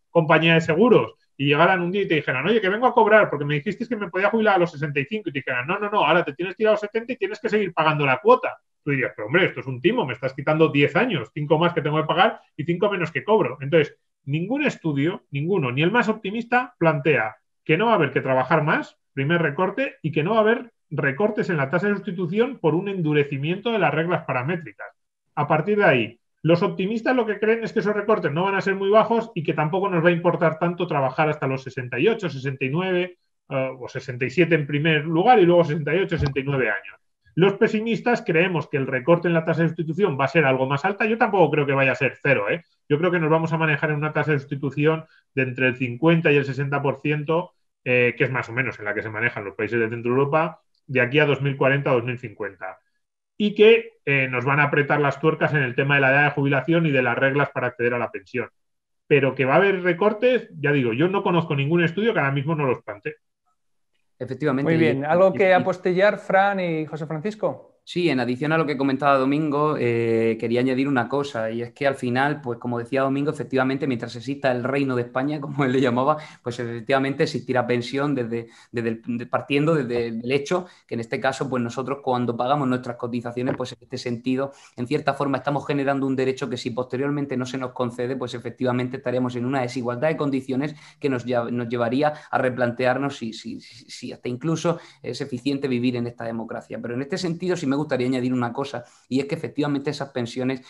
compañía de seguros y llegaran un día y te dijeran, oye, que vengo a cobrar porque me dijisteis que me podía jubilar a los 65, y te dijeran, no, ahora te tienes que ir a los 70 y tienes que seguir pagando la cuota. Tú dirías, pero hombre, esto es un timo, me estás quitando 10 años, 5 más que tengo que pagar y 5 menos que cobro. Entonces, ningún estudio, ninguno, ni el más optimista, plantea que no va a haber que trabajar más, primer recorte, y que no va a haber recortes en la tasa de sustitución por un endurecimiento de las reglas paramétricas. A partir de ahí, los optimistas lo que creen es que esos recortes no van a ser muy bajos y que tampoco nos va a importar tanto trabajar hasta los 68, 69 o 67 en primer lugar y luego 68, 69 años. Los pesimistas creemos que el recorte en la tasa de sustitución va a ser algo más alta. Yo tampoco creo que vaya a ser cero. Yo creo que nos vamos a manejar en una tasa de sustitución de entre el 50 y el 60%, que es más o menos en la que se manejan los países de Centro Europa, de aquí a 2040 o 2050. Y que nos van a apretar las tuercas en el tema de la edad de jubilación y de las reglas para acceder a la pensión. Pero que va a haber recortes, ya digo, yo no conozco ningún estudio que ahora mismo no los plantee. Efectivamente. Muy bien. ¿Algo que apostillar, Fran y José Francisco? Sí, en adición a lo que comentaba Domingo, quería añadir una cosa, y es que al final, pues como decía Domingo, efectivamente, mientras exista el Reino de España, como él le llamaba, pues efectivamente existirá pensión partiendo desde el hecho que en este caso, pues nosotros cuando pagamos nuestras cotizaciones, pues en este sentido, en cierta forma estamos generando un derecho que si posteriormente no se nos concede, pues efectivamente estaríamos en una desigualdad de condiciones que nos llevaría a replantearnos si hasta incluso es eficiente vivir en esta democracia. Pero en este sentido, si me gustaría añadir una cosa, y es que efectivamente esas pensiones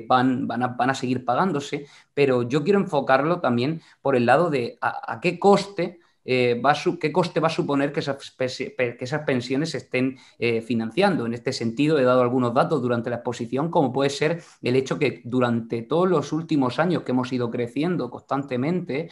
van a seguir pagándose, pero yo quiero enfocarlo también por el lado de a qué coste qué coste va a suponer que esas pensiones se estén financiando. En este sentido, he dado algunos datos durante la exposición, como puede ser el hecho que durante todos los últimos años que hemos ido creciendo constantemente,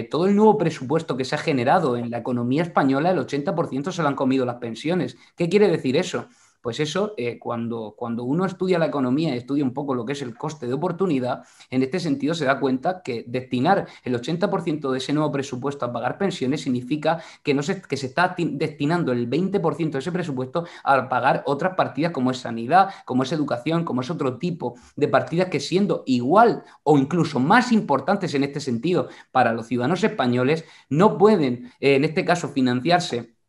todo el nuevo presupuesto que se ha generado en la economía española, el 80% se lo han comido las pensiones. ¿Qué quiere decir eso? Pues eso, cuando uno estudia la economía y estudia un poco lo que es el coste de oportunidad, en este sentido se da cuenta que destinar el 80% de ese nuevo presupuesto a pagar pensiones significa que se está destinando el 20% de ese presupuesto a pagar otras partidas como es sanidad, como es educación, como es otro tipo de partidas que, siendo igual o incluso más importantes en este sentido para los ciudadanos españoles, no pueden, en este caso, financiarse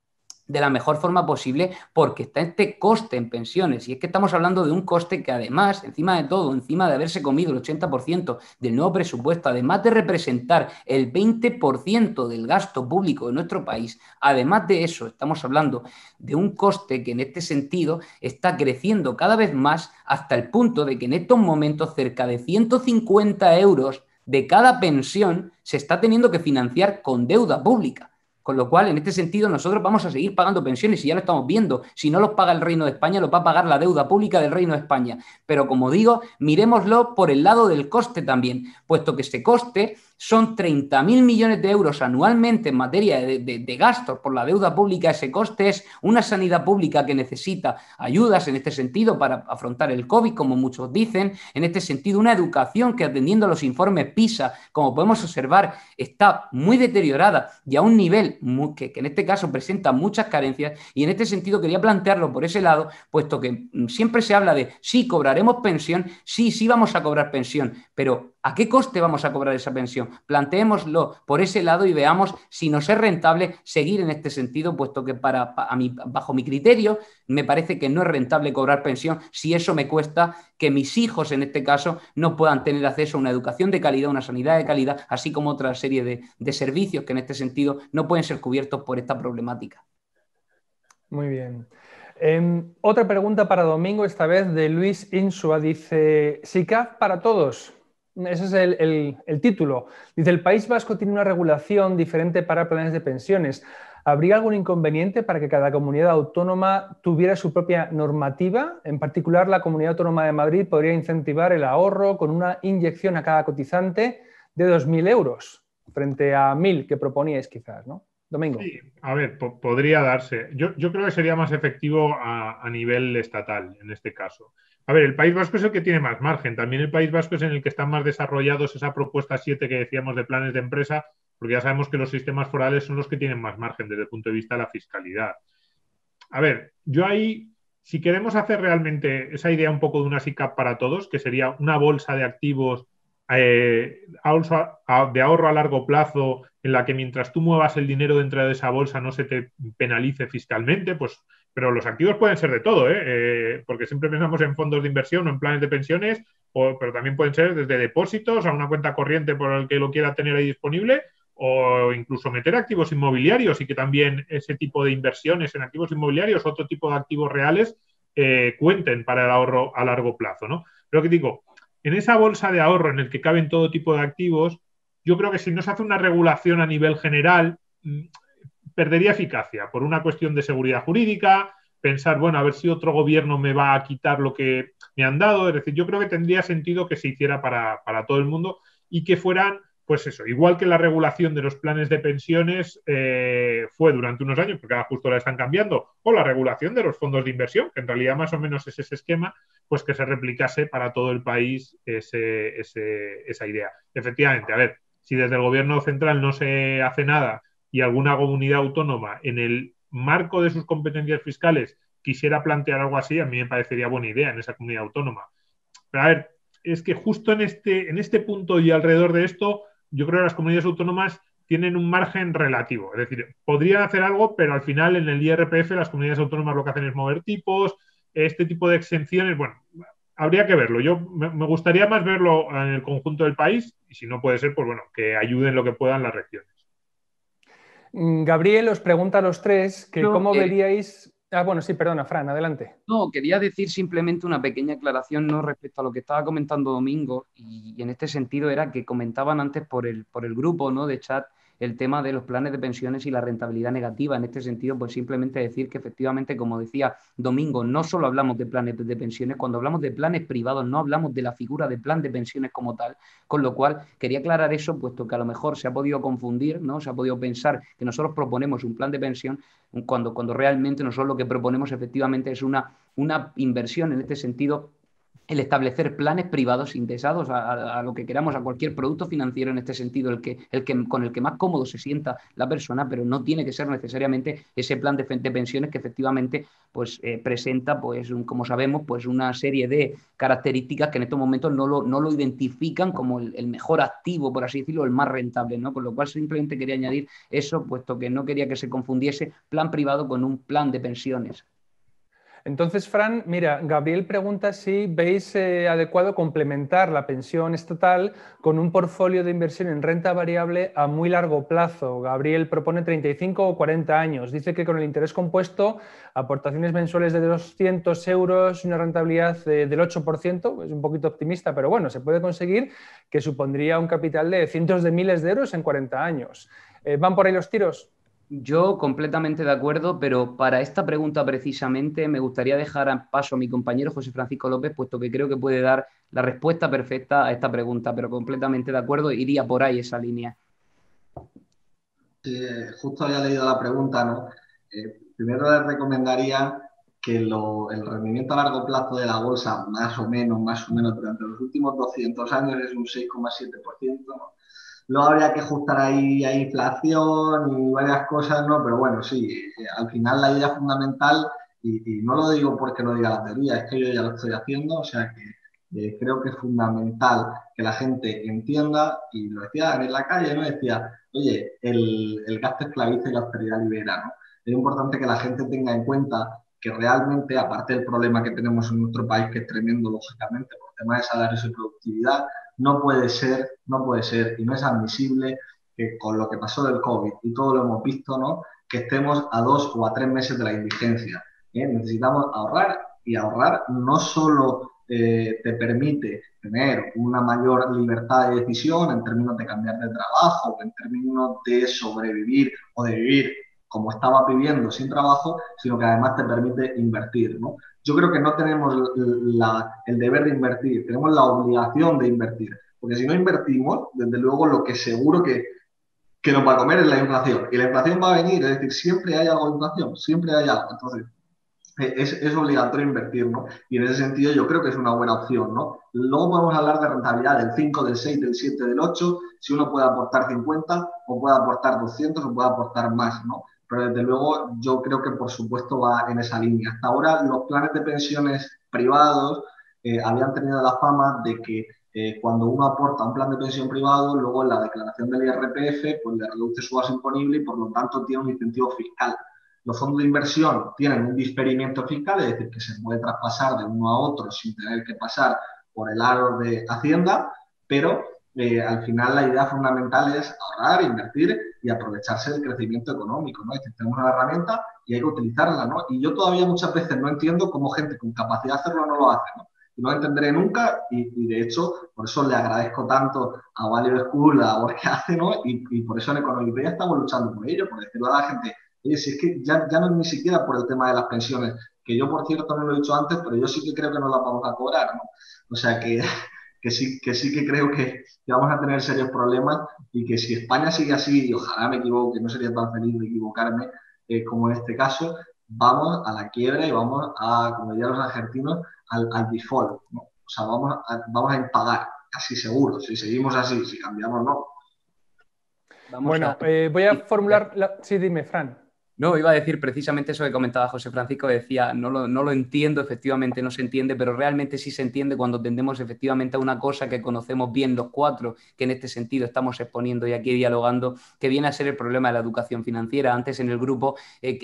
de la mejor forma posible porque está este coste en pensiones. Y es que estamos hablando de un coste que además, encima de todo, encima de haberse comido el 80% del nuevo presupuesto, además de representar el 20% del gasto público de nuestro país, además de eso, estamos hablando de un coste que en este sentido está creciendo cada vez más hasta el punto de que en estos momentos cerca de 150 euros de cada pensión se está teniendo que financiar con deuda pública. Con lo cual, en este sentido, nosotros vamos a seguir pagando pensiones y ya lo estamos viendo. Si no los paga el Reino de España, los va a pagar la deuda pública del Reino de España. Pero, como digo, miremoslo por el lado del coste también, puesto que ese coste son 30.000 millones de euros anualmente en materia de gastos por la deuda pública. Ese coste es una sanidad pública que necesita ayudas en este sentido para afrontar el COVID, como muchos dicen. En este sentido, una educación que, atendiendo a los informes PISA, como podemos observar, está muy deteriorada y a un nivel que en este caso presenta muchas carencias. Y en este sentido quería plantearlo por ese lado, puesto que siempre se habla de sí, cobraremos pensión, sí vamos a cobrar pensión, pero ¿a qué coste vamos a cobrar esa pensión? Planteémoslo por ese lado y veamos si nos es rentable seguir en este sentido, puesto que bajo mi criterio me parece que no es rentable cobrar pensión si eso me cuesta que mis hijos, en este caso, no puedan tener acceso a una educación de calidad, una sanidad de calidad, así como otra serie de servicios que en este sentido no pueden ser cubiertos por esta problemática. Muy bien. Otra pregunta para Domingo, esta vez de Luis Insua. Dice, SICAV para todos. Ese es el título. Dice, el País Vasco tiene una regulación diferente para planes de pensiones. ¿Habría algún inconveniente para que cada comunidad autónoma tuviera su propia normativa? En particular, la Comunidad Autónoma de Madrid podría incentivar el ahorro con una inyección a cada cotizante de 2.000 euros, frente a 1.000 que proponíais quizás, ¿no? Domingo. Sí, a ver, podría darse. Yo creo que sería más efectivo a nivel estatal, en este caso. A ver, el País Vasco es el que tiene más margen. También el País Vasco es en el que están más desarrollados esa propuesta 7 que decíamos de planes de empresa, porque ya sabemos que los sistemas forales son los que tienen más margen desde el punto de vista de la fiscalidad. A ver, yo ahí, si queremos hacer realmente esa idea un poco de una SICAV para todos, que sería una bolsa de activos de ahorro a largo plazo, en la que mientras tú muevas el dinero dentro de esa bolsa no se te penalice fiscalmente, pues, pero los activos pueden ser de todo, porque siempre pensamos en fondos de inversión o en planes de pensiones, pero también pueden ser desde depósitos a una cuenta corriente por el que lo quiera tener ahí disponible, o incluso meter activos inmobiliarios y que también ese tipo de inversiones en activos inmobiliarios, otro tipo de activos reales, cuenten para el ahorro a largo plazo, ¿no? Pero que digo, en esa bolsa de ahorro en el que caben todo tipo de activos, yo creo que si no se hace una regulación a nivel general, perdería eficacia por una cuestión de seguridad jurídica, pensar, bueno, a ver si otro gobierno me va a quitar lo que me han dado. Es decir, yo creo que tendría sentido que se hiciera para todo el mundo y que fueran, pues eso, igual que la regulación de los planes de pensiones fue durante unos años, porque ahora justo la están cambiando, o la regulación de los fondos de inversión, que en realidad más o menos es ese esquema, pues que se replicase para todo el país esa idea. Efectivamente, a ver, si desde el gobierno central no se hace nada y alguna comunidad autónoma en el marco de sus competencias fiscales quisiera plantear algo así, a mí me parecería buena idea en esa comunidad autónoma. Pero a ver, es que justo en este punto y alrededor de esto, yo creo que las comunidades autónomas tienen un margen relativo. Es decir, podrían hacer algo, pero al final en el IRPF las comunidades autónomas lo que hacen es mover tipos, este tipo de exenciones, bueno, habría que verlo. Yo me gustaría más verlo en el conjunto del país y si no puede ser, pues bueno, que ayuden lo que puedan las regiones. Gabriel os pregunta a los tres que cómo veríais... Ah, bueno, sí, perdona, Fran, adelante. No, quería decir simplemente una pequeña aclaración, ¿no?, respecto a lo que estaba comentando Domingo, y en este sentido era que comentaban antes por el grupo, ¿no?, de chat, el tema de los planes de pensiones y la rentabilidad negativa. En este sentido, pues simplemente decir que efectivamente, como decía Domingo, no solo hablamos de planes de pensiones, cuando hablamos de planes privados no hablamos de la figura de plan de pensiones como tal, con lo cual quería aclarar eso, puesto que a lo mejor se ha podido confundir, ¿no?, se ha podido pensar que nosotros proponemos un plan de pensión cuando realmente nosotros lo que proponemos efectivamente es una inversión en este sentido, el establecer planes privados indexados a lo que queramos, a cualquier producto financiero en este sentido, con el que más cómodo se sienta la persona, pero no tiene que ser necesariamente ese plan de pensiones que efectivamente pues, presenta, pues, como sabemos, pues una serie de características que en estos momentos no lo identifican como el mejor activo, por así decirlo, el más rentable, ¿no? Con lo cual simplemente quería añadir eso, puesto que no quería que se confundiese plan privado con un plan de pensiones. Entonces, Fran, mira, Gabriel pregunta si veis adecuado complementar la pensión estatal con un portfolio de inversión en renta variable a muy largo plazo. Gabriel propone 35 o 40 años. Dice que con el interés compuesto, aportaciones mensuales de 200 euros y una rentabilidad del 8%, es un poquito optimista, pero bueno, se puede conseguir, que supondría un capital de cientos de miles de euros en 40 años. ¿Van por ahí los tiros? Yo completamente de acuerdo, pero para esta pregunta precisamente me gustaría dejar a paso a mi compañero José Francisco López, puesto que creo que puede dar la respuesta perfecta a esta pregunta, pero completamente de acuerdo, iría por ahí esa línea. Sí, justo había leído la pregunta, ¿no? Primero les recomendaría que el rendimiento a largo plazo de la bolsa, más o menos, durante los últimos 200 años es un 6,7%, ¿no? Luego habría que ajustar ahí a inflación y varias cosas, ¿no? Pero bueno, sí, al final la idea fundamental, y no lo digo porque lo diga la teoría, es que yo ya lo estoy haciendo, o sea que creo que es fundamental que la gente entienda, y lo decía en la calle, ¿no? Decía, oye, el gasto esclaviza y la austeridad libera, ¿no? Es importante que la gente tenga en cuenta que realmente, aparte del problema que tenemos en nuestro país, que es tremendo, lógicamente, por temas de salarios y productividad, no puede ser y no es admisible que con lo que pasó del COVID y todo lo hemos visto, ¿no? Que estemos a 2 o a 3 meses de la indigencia. Necesitamos ahorrar, y ahorrar no solo te permite tener una mayor libertad de decisión en términos de cambiar de trabajo, en términos de sobrevivir o de vivir como estaba viviendo sin trabajo, sino que además te permite invertir, ¿no? Yo creo que no tenemos el deber de invertir, tenemos la obligación de invertir, porque si no invertimos, desde luego lo que seguro que nos va a comer es la inflación, y la inflación va a venir, es decir, siempre hay algo de inflación, siempre hay algo, entonces es obligatorio invertir, ¿no? Y en ese sentido yo creo que es una buena opción, ¿no? Luego podemos hablar de rentabilidad del 5, del 6, del 7, del 8, si uno puede aportar 50 o puede aportar 200 o puede aportar más, ¿no? Pero desde luego yo creo que por supuesto va en esa línea. Hasta ahora los planes de pensiones privados habían tenido la fama de que cuando uno aporta un plan de pensión privado, luego en la declaración del IRPF pues le reduce su base imponible y por lo tanto tiene un incentivo fiscal. Los fondos de inversión tienen un diferimiento fiscal, es decir, que se puede traspasar de uno a otro sin tener que pasar por el aro de Hacienda, pero al final la idea fundamental es ahorrar, invertir y aprovecharse del crecimiento económico, ¿no? Es decir, tenemos una herramienta y hay que utilizarla, ¿no? Y yo todavía muchas veces no entiendo cómo gente con capacidad de hacerlo no lo hace, ¿no? Y no lo entenderé nunca y de hecho por eso le agradezco tanto a Value School, a lo que hace, ¿no? Y por eso en Economipedia estamos luchando por ello, por decirle a la gente, oye, si es que ya no es ni siquiera por el tema de las pensiones, que yo, por cierto, no lo he dicho antes, pero yo sí que creo que no las vamos a cobrar, ¿no? O sea, que sí que creo que vamos a tener serios problemas y que si España sigue así, y ojalá me equivoque, no sería tan feliz de equivocarme como en este caso, vamos a la quiebra y vamos a, como dirían los argentinos, al default, ¿no? O sea, vamos a impagar, casi seguro, si seguimos así, si cambiamos, no. Bueno, voy a formular... Sí, dime, Fran. No, iba a decir precisamente eso que comentaba José Francisco, decía, no lo entiendo, efectivamente no se entiende, pero realmente sí se entiende cuando tendemos efectivamente a una cosa que conocemos bien los cuatro, que en este sentido estamos exponiendo y aquí dialogando, que viene a ser el problema de la educación financiera. Antes en el grupo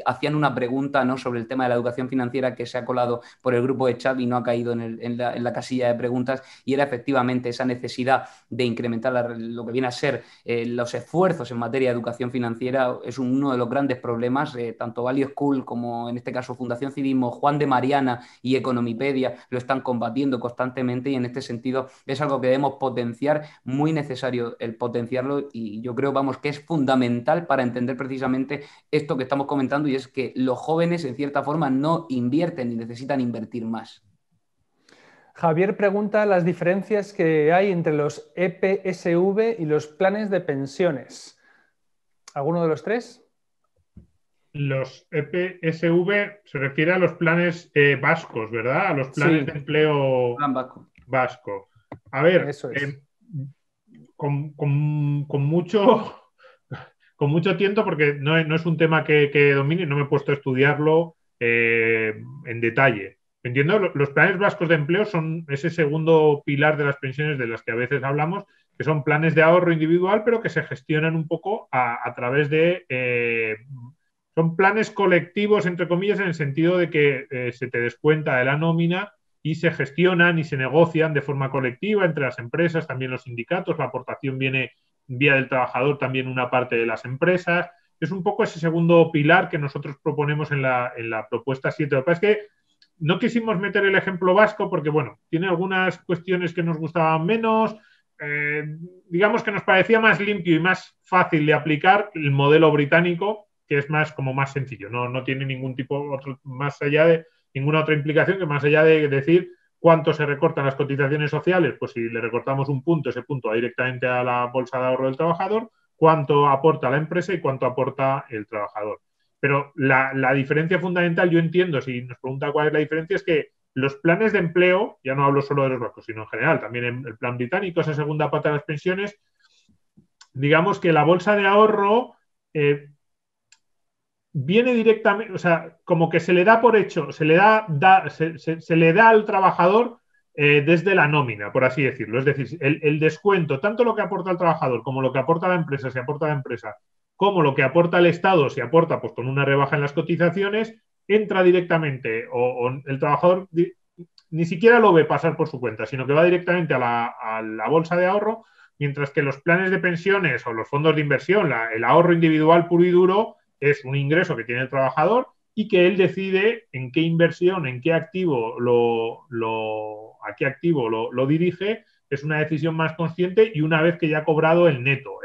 hacían una pregunta, ¿no?, sobre el tema de la educación financiera que se ha colado por el grupo de chat y no ha caído en la casilla de preguntas, y era efectivamente esa necesidad de incrementar lo que viene a ser los esfuerzos en materia de educación financiera. Es uno de los grandes problemas. Tanto Value School como en este caso Fundación Civismo, Juan de Mariana y Economipedia lo están combatiendo constantemente, y en este sentido es algo que debemos potenciar, muy necesario el potenciarlo, y yo creo, vamos, que es fundamental para entender precisamente esto que estamos comentando, y es que los jóvenes en cierta forma no invierten y necesitan invertir más. Javier pregunta las diferencias que hay entre los EPSV y los planes de pensiones. ¿Alguno de los tres? Los EPSV se refiere a los planes vascos, ¿verdad? A los planes de empleo vasco. A ver, eso es. Con mucho tiento, porque no es un tema que domine, no me he puesto a estudiarlo en detalle. Entiendo, los planes vascos de empleo son ese segundo pilar de las pensiones de las que a veces hablamos, que son planes de ahorro individual, pero que se gestionan un poco a través de Son planes colectivos, entre comillas, en el sentido de que se te descuenta de la nómina y se gestionan y se negocian de forma colectiva entre las empresas, también los sindicatos, la aportación viene vía del trabajador, también una parte de las empresas. Es un poco ese segundo pilar que nosotros proponemos en la propuesta 7. Lo que pasa es que no quisimos meter el ejemplo vasco porque, bueno, tiene algunas cuestiones que nos gustaban menos. Digamos que nos parecía más limpio y más fácil de aplicar el modelo británico, que es más sencillo. No tiene ningún tipo, más allá de ninguna otra implicación que más allá de decir cuánto se recortan las cotizaciones sociales, pues si le recortamos un punto, ese punto va directamente a la bolsa de ahorro del trabajador, cuánto aporta la empresa y cuánto aporta el trabajador. Pero la diferencia fundamental, yo entiendo, si nos pregunta cuál es la diferencia, es que los planes de empleo, ya no hablo solo de los vascos, sino en general, también en el plan británico, esa segunda pata de las pensiones, digamos que la bolsa de ahorro viene directamente, o sea, como que se le da por hecho, se le da al trabajador desde la nómina, por así decirlo. Es decir, el descuento, tanto lo que aporta el trabajador como lo que aporta la empresa, si aporta la empresa, como lo que aporta el Estado, si aporta pues con una rebaja en las cotizaciones, entra directamente o el trabajador ni siquiera lo ve pasar por su cuenta, sino que va directamente a la bolsa de ahorro, mientras que los planes de pensiones o los fondos de inversión, el ahorro individual puro y duro, es un ingreso que tiene el trabajador y que él decide en qué inversión, en qué activo a qué activo lo dirige. Es una decisión más consciente y una vez que ya ha cobrado el neto.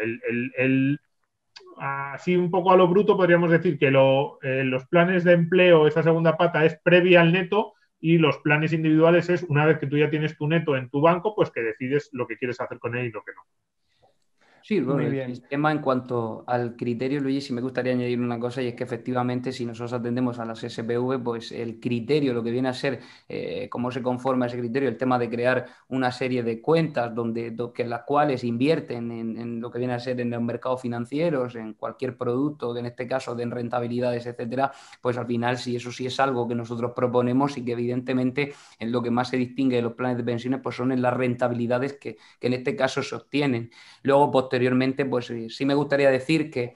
Así un poco a lo bruto podríamos decir que los planes de empleo, esa segunda pata, es previa al neto y los planes individuales es una vez que tú ya tienes tu neto en tu banco, pues que decides lo que quieres hacer con él y lo que no. Sí, bueno, el sistema en cuanto al criterio, Luis, sí me gustaría añadir una cosa y es que efectivamente si nosotros atendemos a las SPV, pues el criterio, lo que viene a ser cómo se conforma ese criterio, el tema de crear una serie de cuentas que las cuales invierten en lo que viene a ser en los mercados financieros, en cualquier producto, en este caso de rentabilidades, etcétera, pues al final sí, eso sí es algo que nosotros proponemos y que evidentemente en lo que más se distingue de los planes de pensiones pues son en las rentabilidades que en este caso se obtienen. Luego, posteriormente, pues sí me gustaría decir que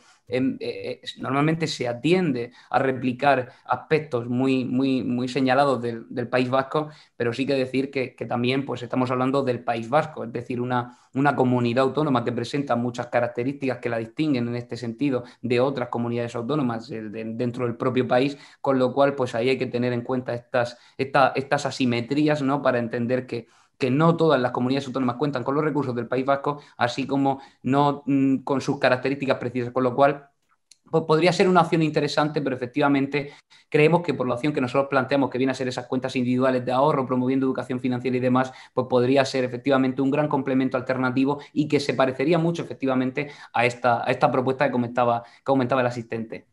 normalmente se atiende a replicar aspectos muy señalados del País Vasco, pero sí que decir que también pues estamos hablando del País Vasco, es decir, una comunidad autónoma que presenta muchas características que la distinguen en este sentido de otras comunidades autónomas dentro del propio país, con lo cual pues ahí hay que tener en cuenta estas asimetrías, ¿no? Para entender que no todas las comunidades autónomas cuentan con los recursos del País Vasco, así como no con sus características precisas, con lo cual pues podría ser una opción interesante, pero efectivamente creemos que por la opción que nosotros planteamos, que viene a ser esas cuentas individuales de ahorro, promoviendo educación financiera y demás, pues podría ser efectivamente un gran complemento alternativo y que se parecería mucho efectivamente a esta propuesta que comentaba el asistente.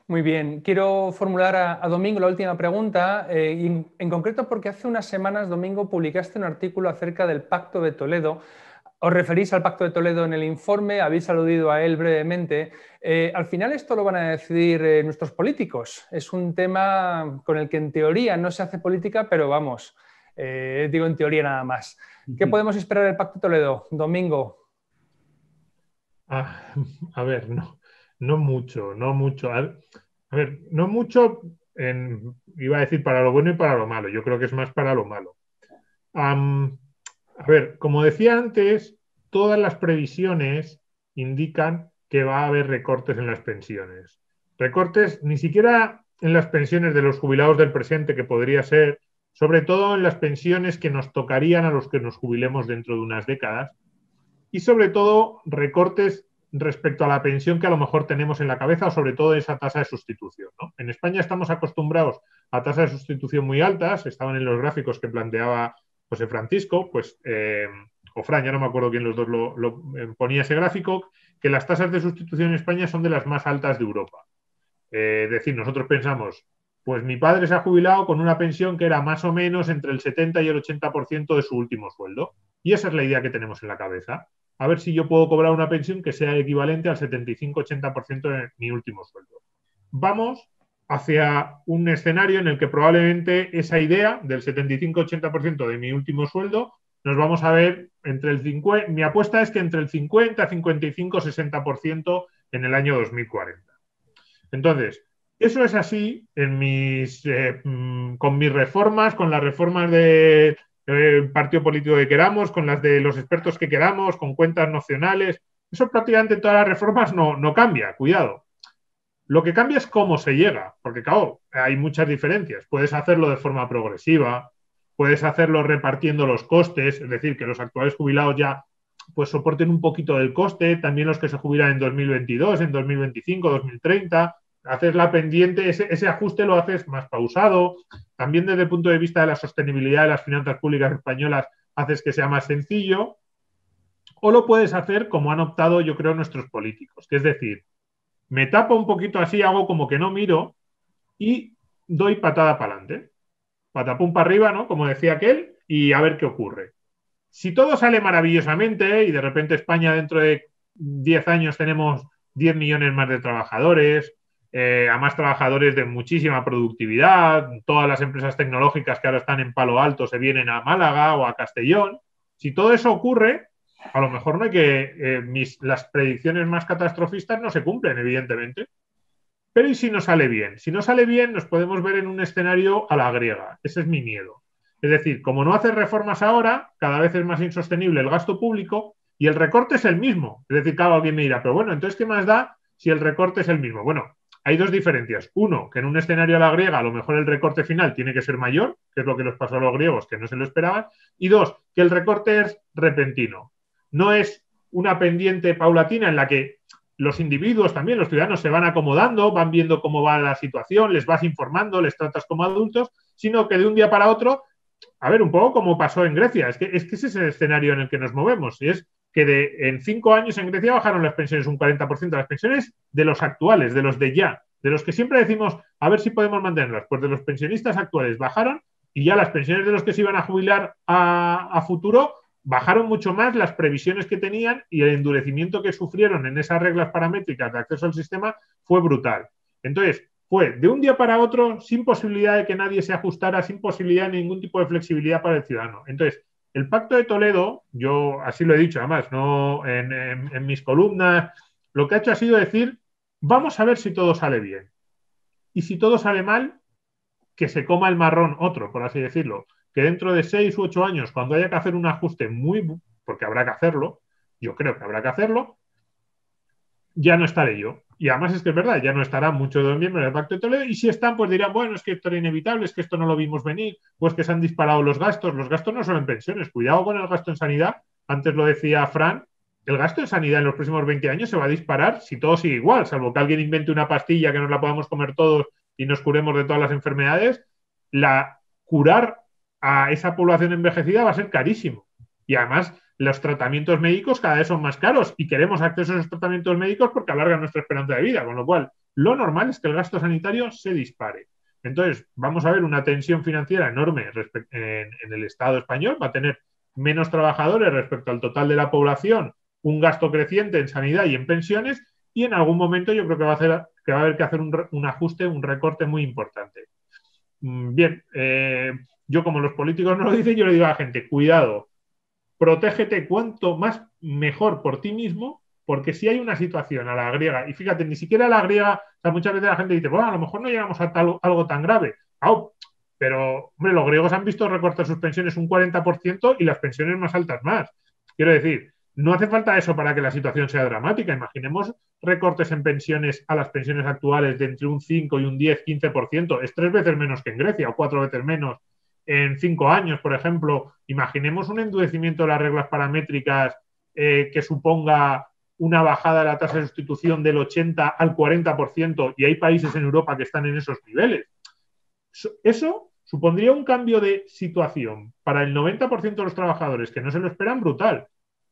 Muy bien, quiero formular a Domingo la última pregunta, en concreto porque hace unas semanas, Domingo, publicaste un artículo acerca del Pacto de Toledo. Os referís al Pacto de Toledo en el informe, habéis aludido a él brevemente. Al final esto lo van a decidir nuestros políticos. Es un tema con el que en teoría no se hace política, pero vamos, digo en teoría nada más. ¿Qué podemos esperar del Pacto de Toledo, Domingo? A ver, no mucho. A ver, no mucho, iba a decir para lo bueno y para lo malo. Yo creo que es más para lo malo. A ver, como decía antes, todas las previsiones indican que va a haber recortes en las pensiones. Recortes ni siquiera en las pensiones de los jubilados del presente, que podría ser, sobre todo en las pensiones que nos tocarían a los que nos jubilemos dentro de unas décadas, y sobre todo recortes respecto a la pensión que a lo mejor tenemos en la cabeza o sobre todo esa tasa de sustitución, ¿no? En España estamos acostumbrados a tasas de sustitución muy altas, estaban en los gráficos que planteaba José Francisco, pues, o Fran, ya no me acuerdo quién los dos lo ponía ese gráfico, que las tasas de sustitución en España son de las más altas de Europa. Es decir, nosotros pensamos, pues mi padre se ha jubilado con una pensión que era más o menos entre el 70 y el 80% de su último sueldo. Y esa es la idea que tenemos en la cabeza. A ver si yo puedo cobrar una pensión que sea equivalente al 75-80% de mi último sueldo. Vamos hacia un escenario en el que probablemente esa idea del 75-80% de mi último sueldo nos vamos a ver entre el 50%, mi apuesta es que entre el 50, 55, 60% en el año 2040. Entonces, eso es así con mis reformas, con las reformas del partido político que queramos, con las de los expertos que queramos, con cuentas nacionales. Eso prácticamente en todas las reformas no cambia, cuidado. Lo que cambia es cómo se llega, porque claro, hay muchas diferencias. Puedes hacerlo de forma progresiva, puedes hacerlo repartiendo los costes, es decir, que los actuales jubilados ya pues soporten un poquito del coste, también los que se jubilan en 2022, en 2025, 2030, haces la pendiente, ese ajuste lo haces más pausado, también desde el punto de vista de la sostenibilidad de las finanzas públicas españolas haces que sea más sencillo, o lo puedes hacer como han optado yo creo nuestros políticos, que es decir, me tapo un poquito así, hago como que no miro y doy patada para adelante. Patapum para arriba, ¿no? Como decía aquel, y a ver qué ocurre. Si todo sale maravillosamente y de repente España dentro de 10 años tenemos 10 millones más de trabajadores, a más trabajadores de muchísima productividad, todas las empresas tecnológicas que ahora están en Palo Alto se vienen a Málaga o a Castellón, si todo eso ocurre, a lo mejor no hay que las predicciones más catastrofistas no se cumplen, evidentemente. Pero ¿y si no sale bien? Si no sale bien, nos podemos ver en un escenario a la griega. Ese es mi miedo. Es decir, como no haces reformas ahora, cada vez es más insostenible el gasto público y el recorte es el mismo. Es decir, claro, alguien me dirá, pero bueno, entonces, ¿qué más da si el recorte es el mismo? Bueno, hay dos diferencias. Uno, que en un escenario a la griega a lo mejor el recorte final tiene que ser mayor, que es lo que les pasó a los griegos, que no se lo esperaban. Y dos, que el recorte es repentino. No es una pendiente paulatina en la que los individuos también, los ciudadanos se van acomodando, van viendo cómo va la situación, les vas informando, les tratas como adultos, sino que de un día para otro, a ver, un poco como pasó en Grecia, es que ese es el escenario en el que nos movemos, y es que en 5 años en Grecia bajaron las pensiones un 40%, las pensiones de los actuales, de los de ya, de los que siempre decimos, a ver si podemos mantenerlas, pues de los pensionistas actuales bajaron y ya las pensiones de los que se iban a jubilar a futuro bajaron mucho más, las previsiones que tenían y el endurecimiento que sufrieron en esas reglas paramétricas de acceso al sistema fue brutal. Entonces, fue de un día para otro sin posibilidad de que nadie se ajustara, sin posibilidad de ningún tipo de flexibilidad para el ciudadano. Entonces, el Pacto de Toledo, yo así lo he dicho además, no en mis columnas, lo que ha hecho ha sido decir, vamos a ver si todo sale bien. Y si todo sale mal, que se coma el marrón otro, por así decirlo. Que dentro de 6 u 8 años, cuando haya que hacer un ajuste porque habrá que hacerlo, yo creo que habrá que hacerlo, ya no estaré yo. Y además es que es verdad, ya no estarán muchos de los miembros del Pacto de Toledo, y si están, pues dirán, bueno, es que esto era inevitable, es que esto no lo vimos venir, pues que se han disparado los gastos no solo en pensiones, cuidado con el gasto en sanidad, antes lo decía Fran, el gasto en sanidad en los próximos 20 años se va a disparar si todo sigue igual, salvo que alguien invente una pastilla que nos la podamos comer todos y nos curemos de todas las enfermedades, curar a esa población envejecida va a ser carísimo. Y además, los tratamientos médicos cada vez son más caros y queremos acceso a esos tratamientos médicos porque alargan nuestra esperanza de vida, con lo cual lo normal es que el gasto sanitario se dispare. Entonces, vamos a ver una tensión financiera enorme en el Estado español, va a tener menos trabajadores respecto al total de la población, un gasto creciente en sanidad y en pensiones, y en algún momento yo creo que va a haber que hacer un ajuste, un recorte muy importante. Bien, yo como los políticos no lo dicen, yo le digo a la gente, cuidado, protégete cuanto más mejor por ti mismo, porque si hay una situación a la griega, y fíjate, ni siquiera a la griega, o sea, muchas veces la gente dice, bueno, a lo mejor no llegamos a algo tan grave. Pero, hombre, los griegos han visto recortar sus pensiones un 40% y las pensiones más altas más. Quiero decir, no hace falta eso para que la situación sea dramática. Imaginemos recortes en pensiones a las pensiones actuales de entre un 5 y un 10, 15%. Es 3 veces menos que en Grecia o 4 veces menos en 5 años, por ejemplo. Imaginemos un endurecimiento de las reglas paramétricas que suponga una bajada de la tasa de sustitución del 80 al 40%, y hay países en Europa que están en esos niveles. Eso supondría un cambio de situación para el 90% de los trabajadores que no se lo esperan brutal.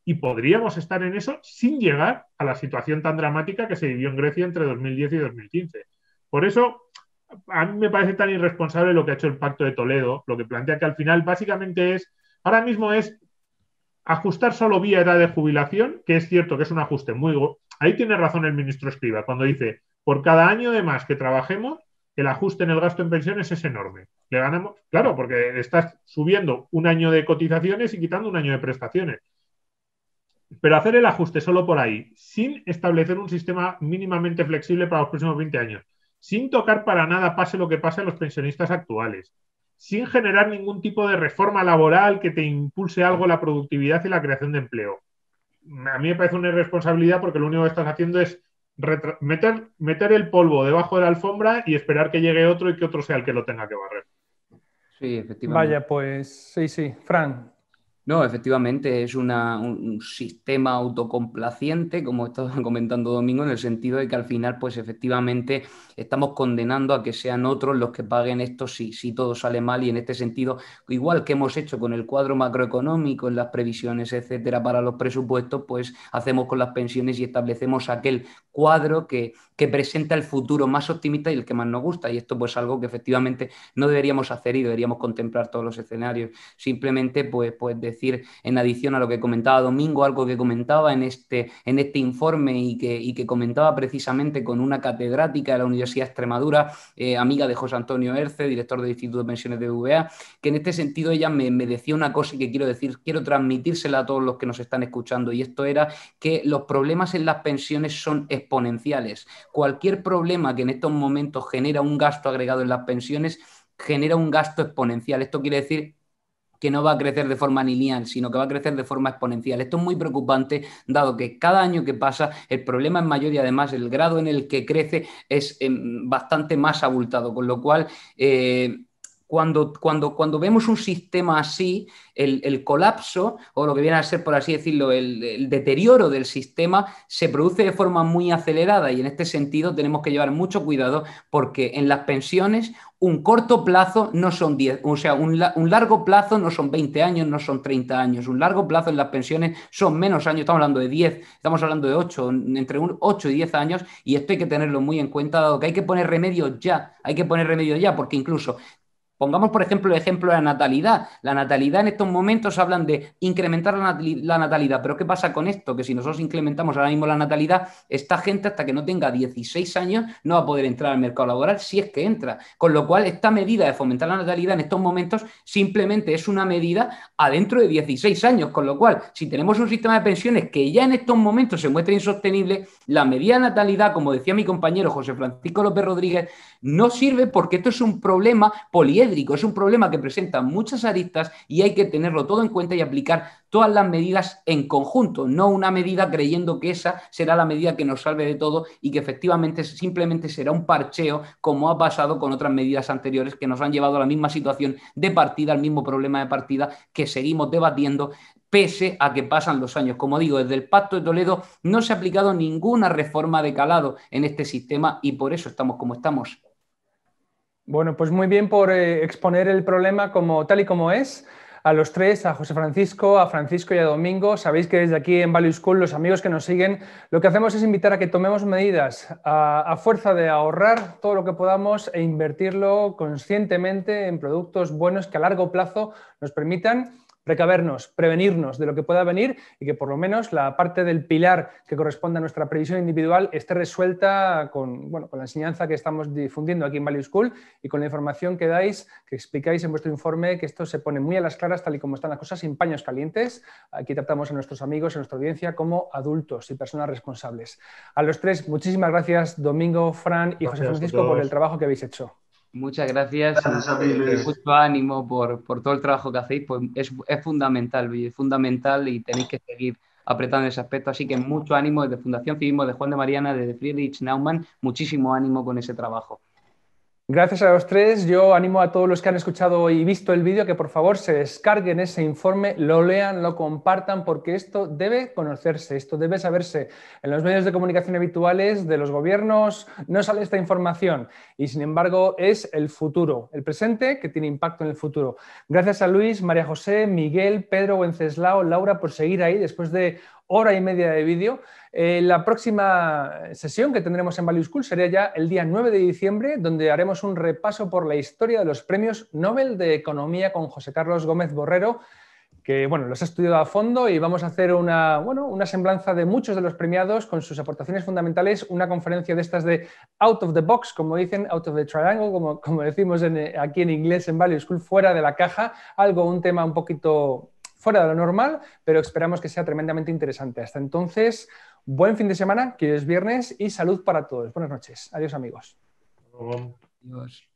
Y podríamos estar en eso sin llegar a la situación tan dramática que se vivió en Grecia entre 2010 y 2015. Por eso, a mí me parece tan irresponsable lo que ha hecho el Pacto de Toledo, lo que plantea que al final básicamente ahora mismo es ajustar solo vía edad de jubilación, que es cierto que es un ajuste muy... Ahí tiene razón el ministro Escrivá cuando dice, por cada año de más que trabajemos, el ajuste en el gasto en pensiones es enorme. Le ganamos, claro, porque estás subiendo un año de cotizaciones y quitando un año de prestaciones. pero hacer el ajuste solo por ahí, sin establecer un sistema mínimamente flexible para los próximos 20 años, sin tocar para nada, pase lo que pase, a los pensionistas actuales, sin generar ningún tipo de reforma laboral que te impulse algo la productividad y la creación de empleo. A mí me parece una irresponsabilidad porque lo único que estás haciendo es meter el polvo debajo de la alfombra y esperar que llegue otro y que otro sea el que lo tenga que barrer. Sí, efectivamente. Vaya, pues sí. Fran. No, efectivamente es un sistema autocomplaciente, como estaba comentando Domingo, en el sentido de que al final, pues efectivamente estamos condenando a que sean otros los que paguen esto si todo sale mal, y en este sentido, igual que hemos hecho con el cuadro macroeconómico, en las previsiones, etcétera, para los presupuestos, pues hacemos con las pensiones y establecemos aquel cuadro que presenta el futuro más optimista y el que más nos gusta, y esto pues es algo que efectivamente no deberíamos hacer y deberíamos contemplar todos los escenarios. Simplemente pues decir, en adición a lo que comentaba Domingo, algo que comentaba en este informe y que comentaba precisamente con una catedrática de la Universidad de Extremadura, amiga de José Antonio Erce, director del Instituto de Pensiones de BBVA, que en este sentido ella me decía una cosa que quiero transmitírsela a todos los que nos están escuchando, y esto era que los problemas en las pensiones son exponenciales. Cualquier problema que en estos momentos genera un gasto agregado en las pensiones genera un gasto exponencial. Esto quiere decir que no va a crecer de forma lineal, sino que va a crecer de forma exponencial. Esto es muy preocupante, dado que cada año que pasa el problema es mayor y además el grado en el que crece es bastante más abultado, con lo cual cuando vemos un sistema así, el colapso, o lo que viene a ser, por así decirlo, el deterioro del sistema, se produce de forma muy acelerada, y en este sentido tenemos que llevar mucho cuidado, porque en las pensiones un corto plazo no son 10, o sea, un largo plazo no son 20 años, no son 30 años, un largo plazo en las pensiones son menos años, estamos hablando de 10, estamos hablando de 8, entre 8 y 10 años, y esto hay que tenerlo muy en cuenta, dado que hay que poner remedio ya, porque incluso pongamos, por ejemplo, el ejemplo de la natalidad. La natalidad en estos momentos hablan de incrementar la natalidad. Pero ¿qué pasa con esto? Que si nosotros incrementamos ahora mismo la natalidad, esta gente hasta que no tenga 16 años no va a poder entrar al mercado laboral, si es que entra. Con lo cual, esta medida de fomentar la natalidad en estos momentos simplemente es una medida adentro de 16 años. Con lo cual, si tenemos un sistema de pensiones que ya en estos momentos se muestra insostenible, la medida de natalidad, como decía mi compañero José Francisco López Rodríguez, no sirve, porque esto es un problema poliédrico, es un problema que presenta muchas aristas y hay que tenerlo todo en cuenta y aplicar todas las medidas en conjunto, no una medida creyendo que esa será la medida que nos salve de todo y que efectivamente simplemente será un parcheo, como ha pasado con otras medidas anteriores que nos han llevado a la misma situación de partida, al mismo problema de partida que seguimos debatiendo pese a que pasan los años. Como digo, desde el Pacto de Toledo no se ha aplicado ninguna reforma de calado en este sistema y por eso estamos como estamos. Bueno, pues muy bien por exponer el problema tal y como es. A los tres, a José Francisco, a Francisco y a Domingo, sabéis que desde aquí en Value School, los amigos que nos siguen, lo que hacemos es invitar a que tomemos medidas a fuerza de ahorrar todo lo que podamos e invertirlo conscientemente en productos buenos que a largo plazo nos permitan precavernos, prevenirnos de lo que pueda venir y que por lo menos la parte del pilar que corresponde a nuestra previsión individual esté resuelta con la enseñanza que estamos difundiendo aquí en Value School y con la información que dais, que explicáis en vuestro informe, que esto se pone muy a las claras tal y como están las cosas, sin paños calientes. Aquí tratamos a nuestros amigos, a nuestra audiencia, como adultos y personas responsables. A los tres, muchísimas gracias, Domingo, Fran y José Francisco, por el trabajo que habéis hecho. Muchas gracias y mucho ánimo por todo el trabajo que hacéis, pues es fundamental y tenéis que seguir apretando ese aspecto, así que mucho ánimo desde Fundación Civismo de Juan de Mariana, desde Friedrich Naumann, muchísimo ánimo con ese trabajo. Gracias a los tres. Yo animo a todos los que han escuchado y visto el vídeo que por favor se descarguen ese informe, lo lean, lo compartan, porque esto debe conocerse, esto debe saberse. En los medios de comunicación habituales de los gobiernos no sale esta información y sin embargo es el futuro, el presente que tiene impacto en el futuro. Gracias a Luis, María José, Miguel, Pedro, Wenceslao, Laura por seguir ahí después de hora y media de vídeo. La próxima sesión que tendremos en Value School sería ya el día 9 de diciembre, donde haremos un repaso por la historia de los premios Nobel de Economía con José Carlos Gómez Borrero, que los ha estudiado a fondo, y vamos a hacer una semblanza de muchos de los premiados con sus aportaciones fundamentales, una conferencia de estas de out of the box, como dicen, out of the triangle, como decimos aquí en inglés en Value School, fuera de la caja, un tema un poquito fuera de lo normal, pero esperamos que sea tremendamente interesante. Hasta entonces, buen fin de semana, que hoy es viernes, y salud para todos. Buenas noches. Adiós, amigos. Adiós.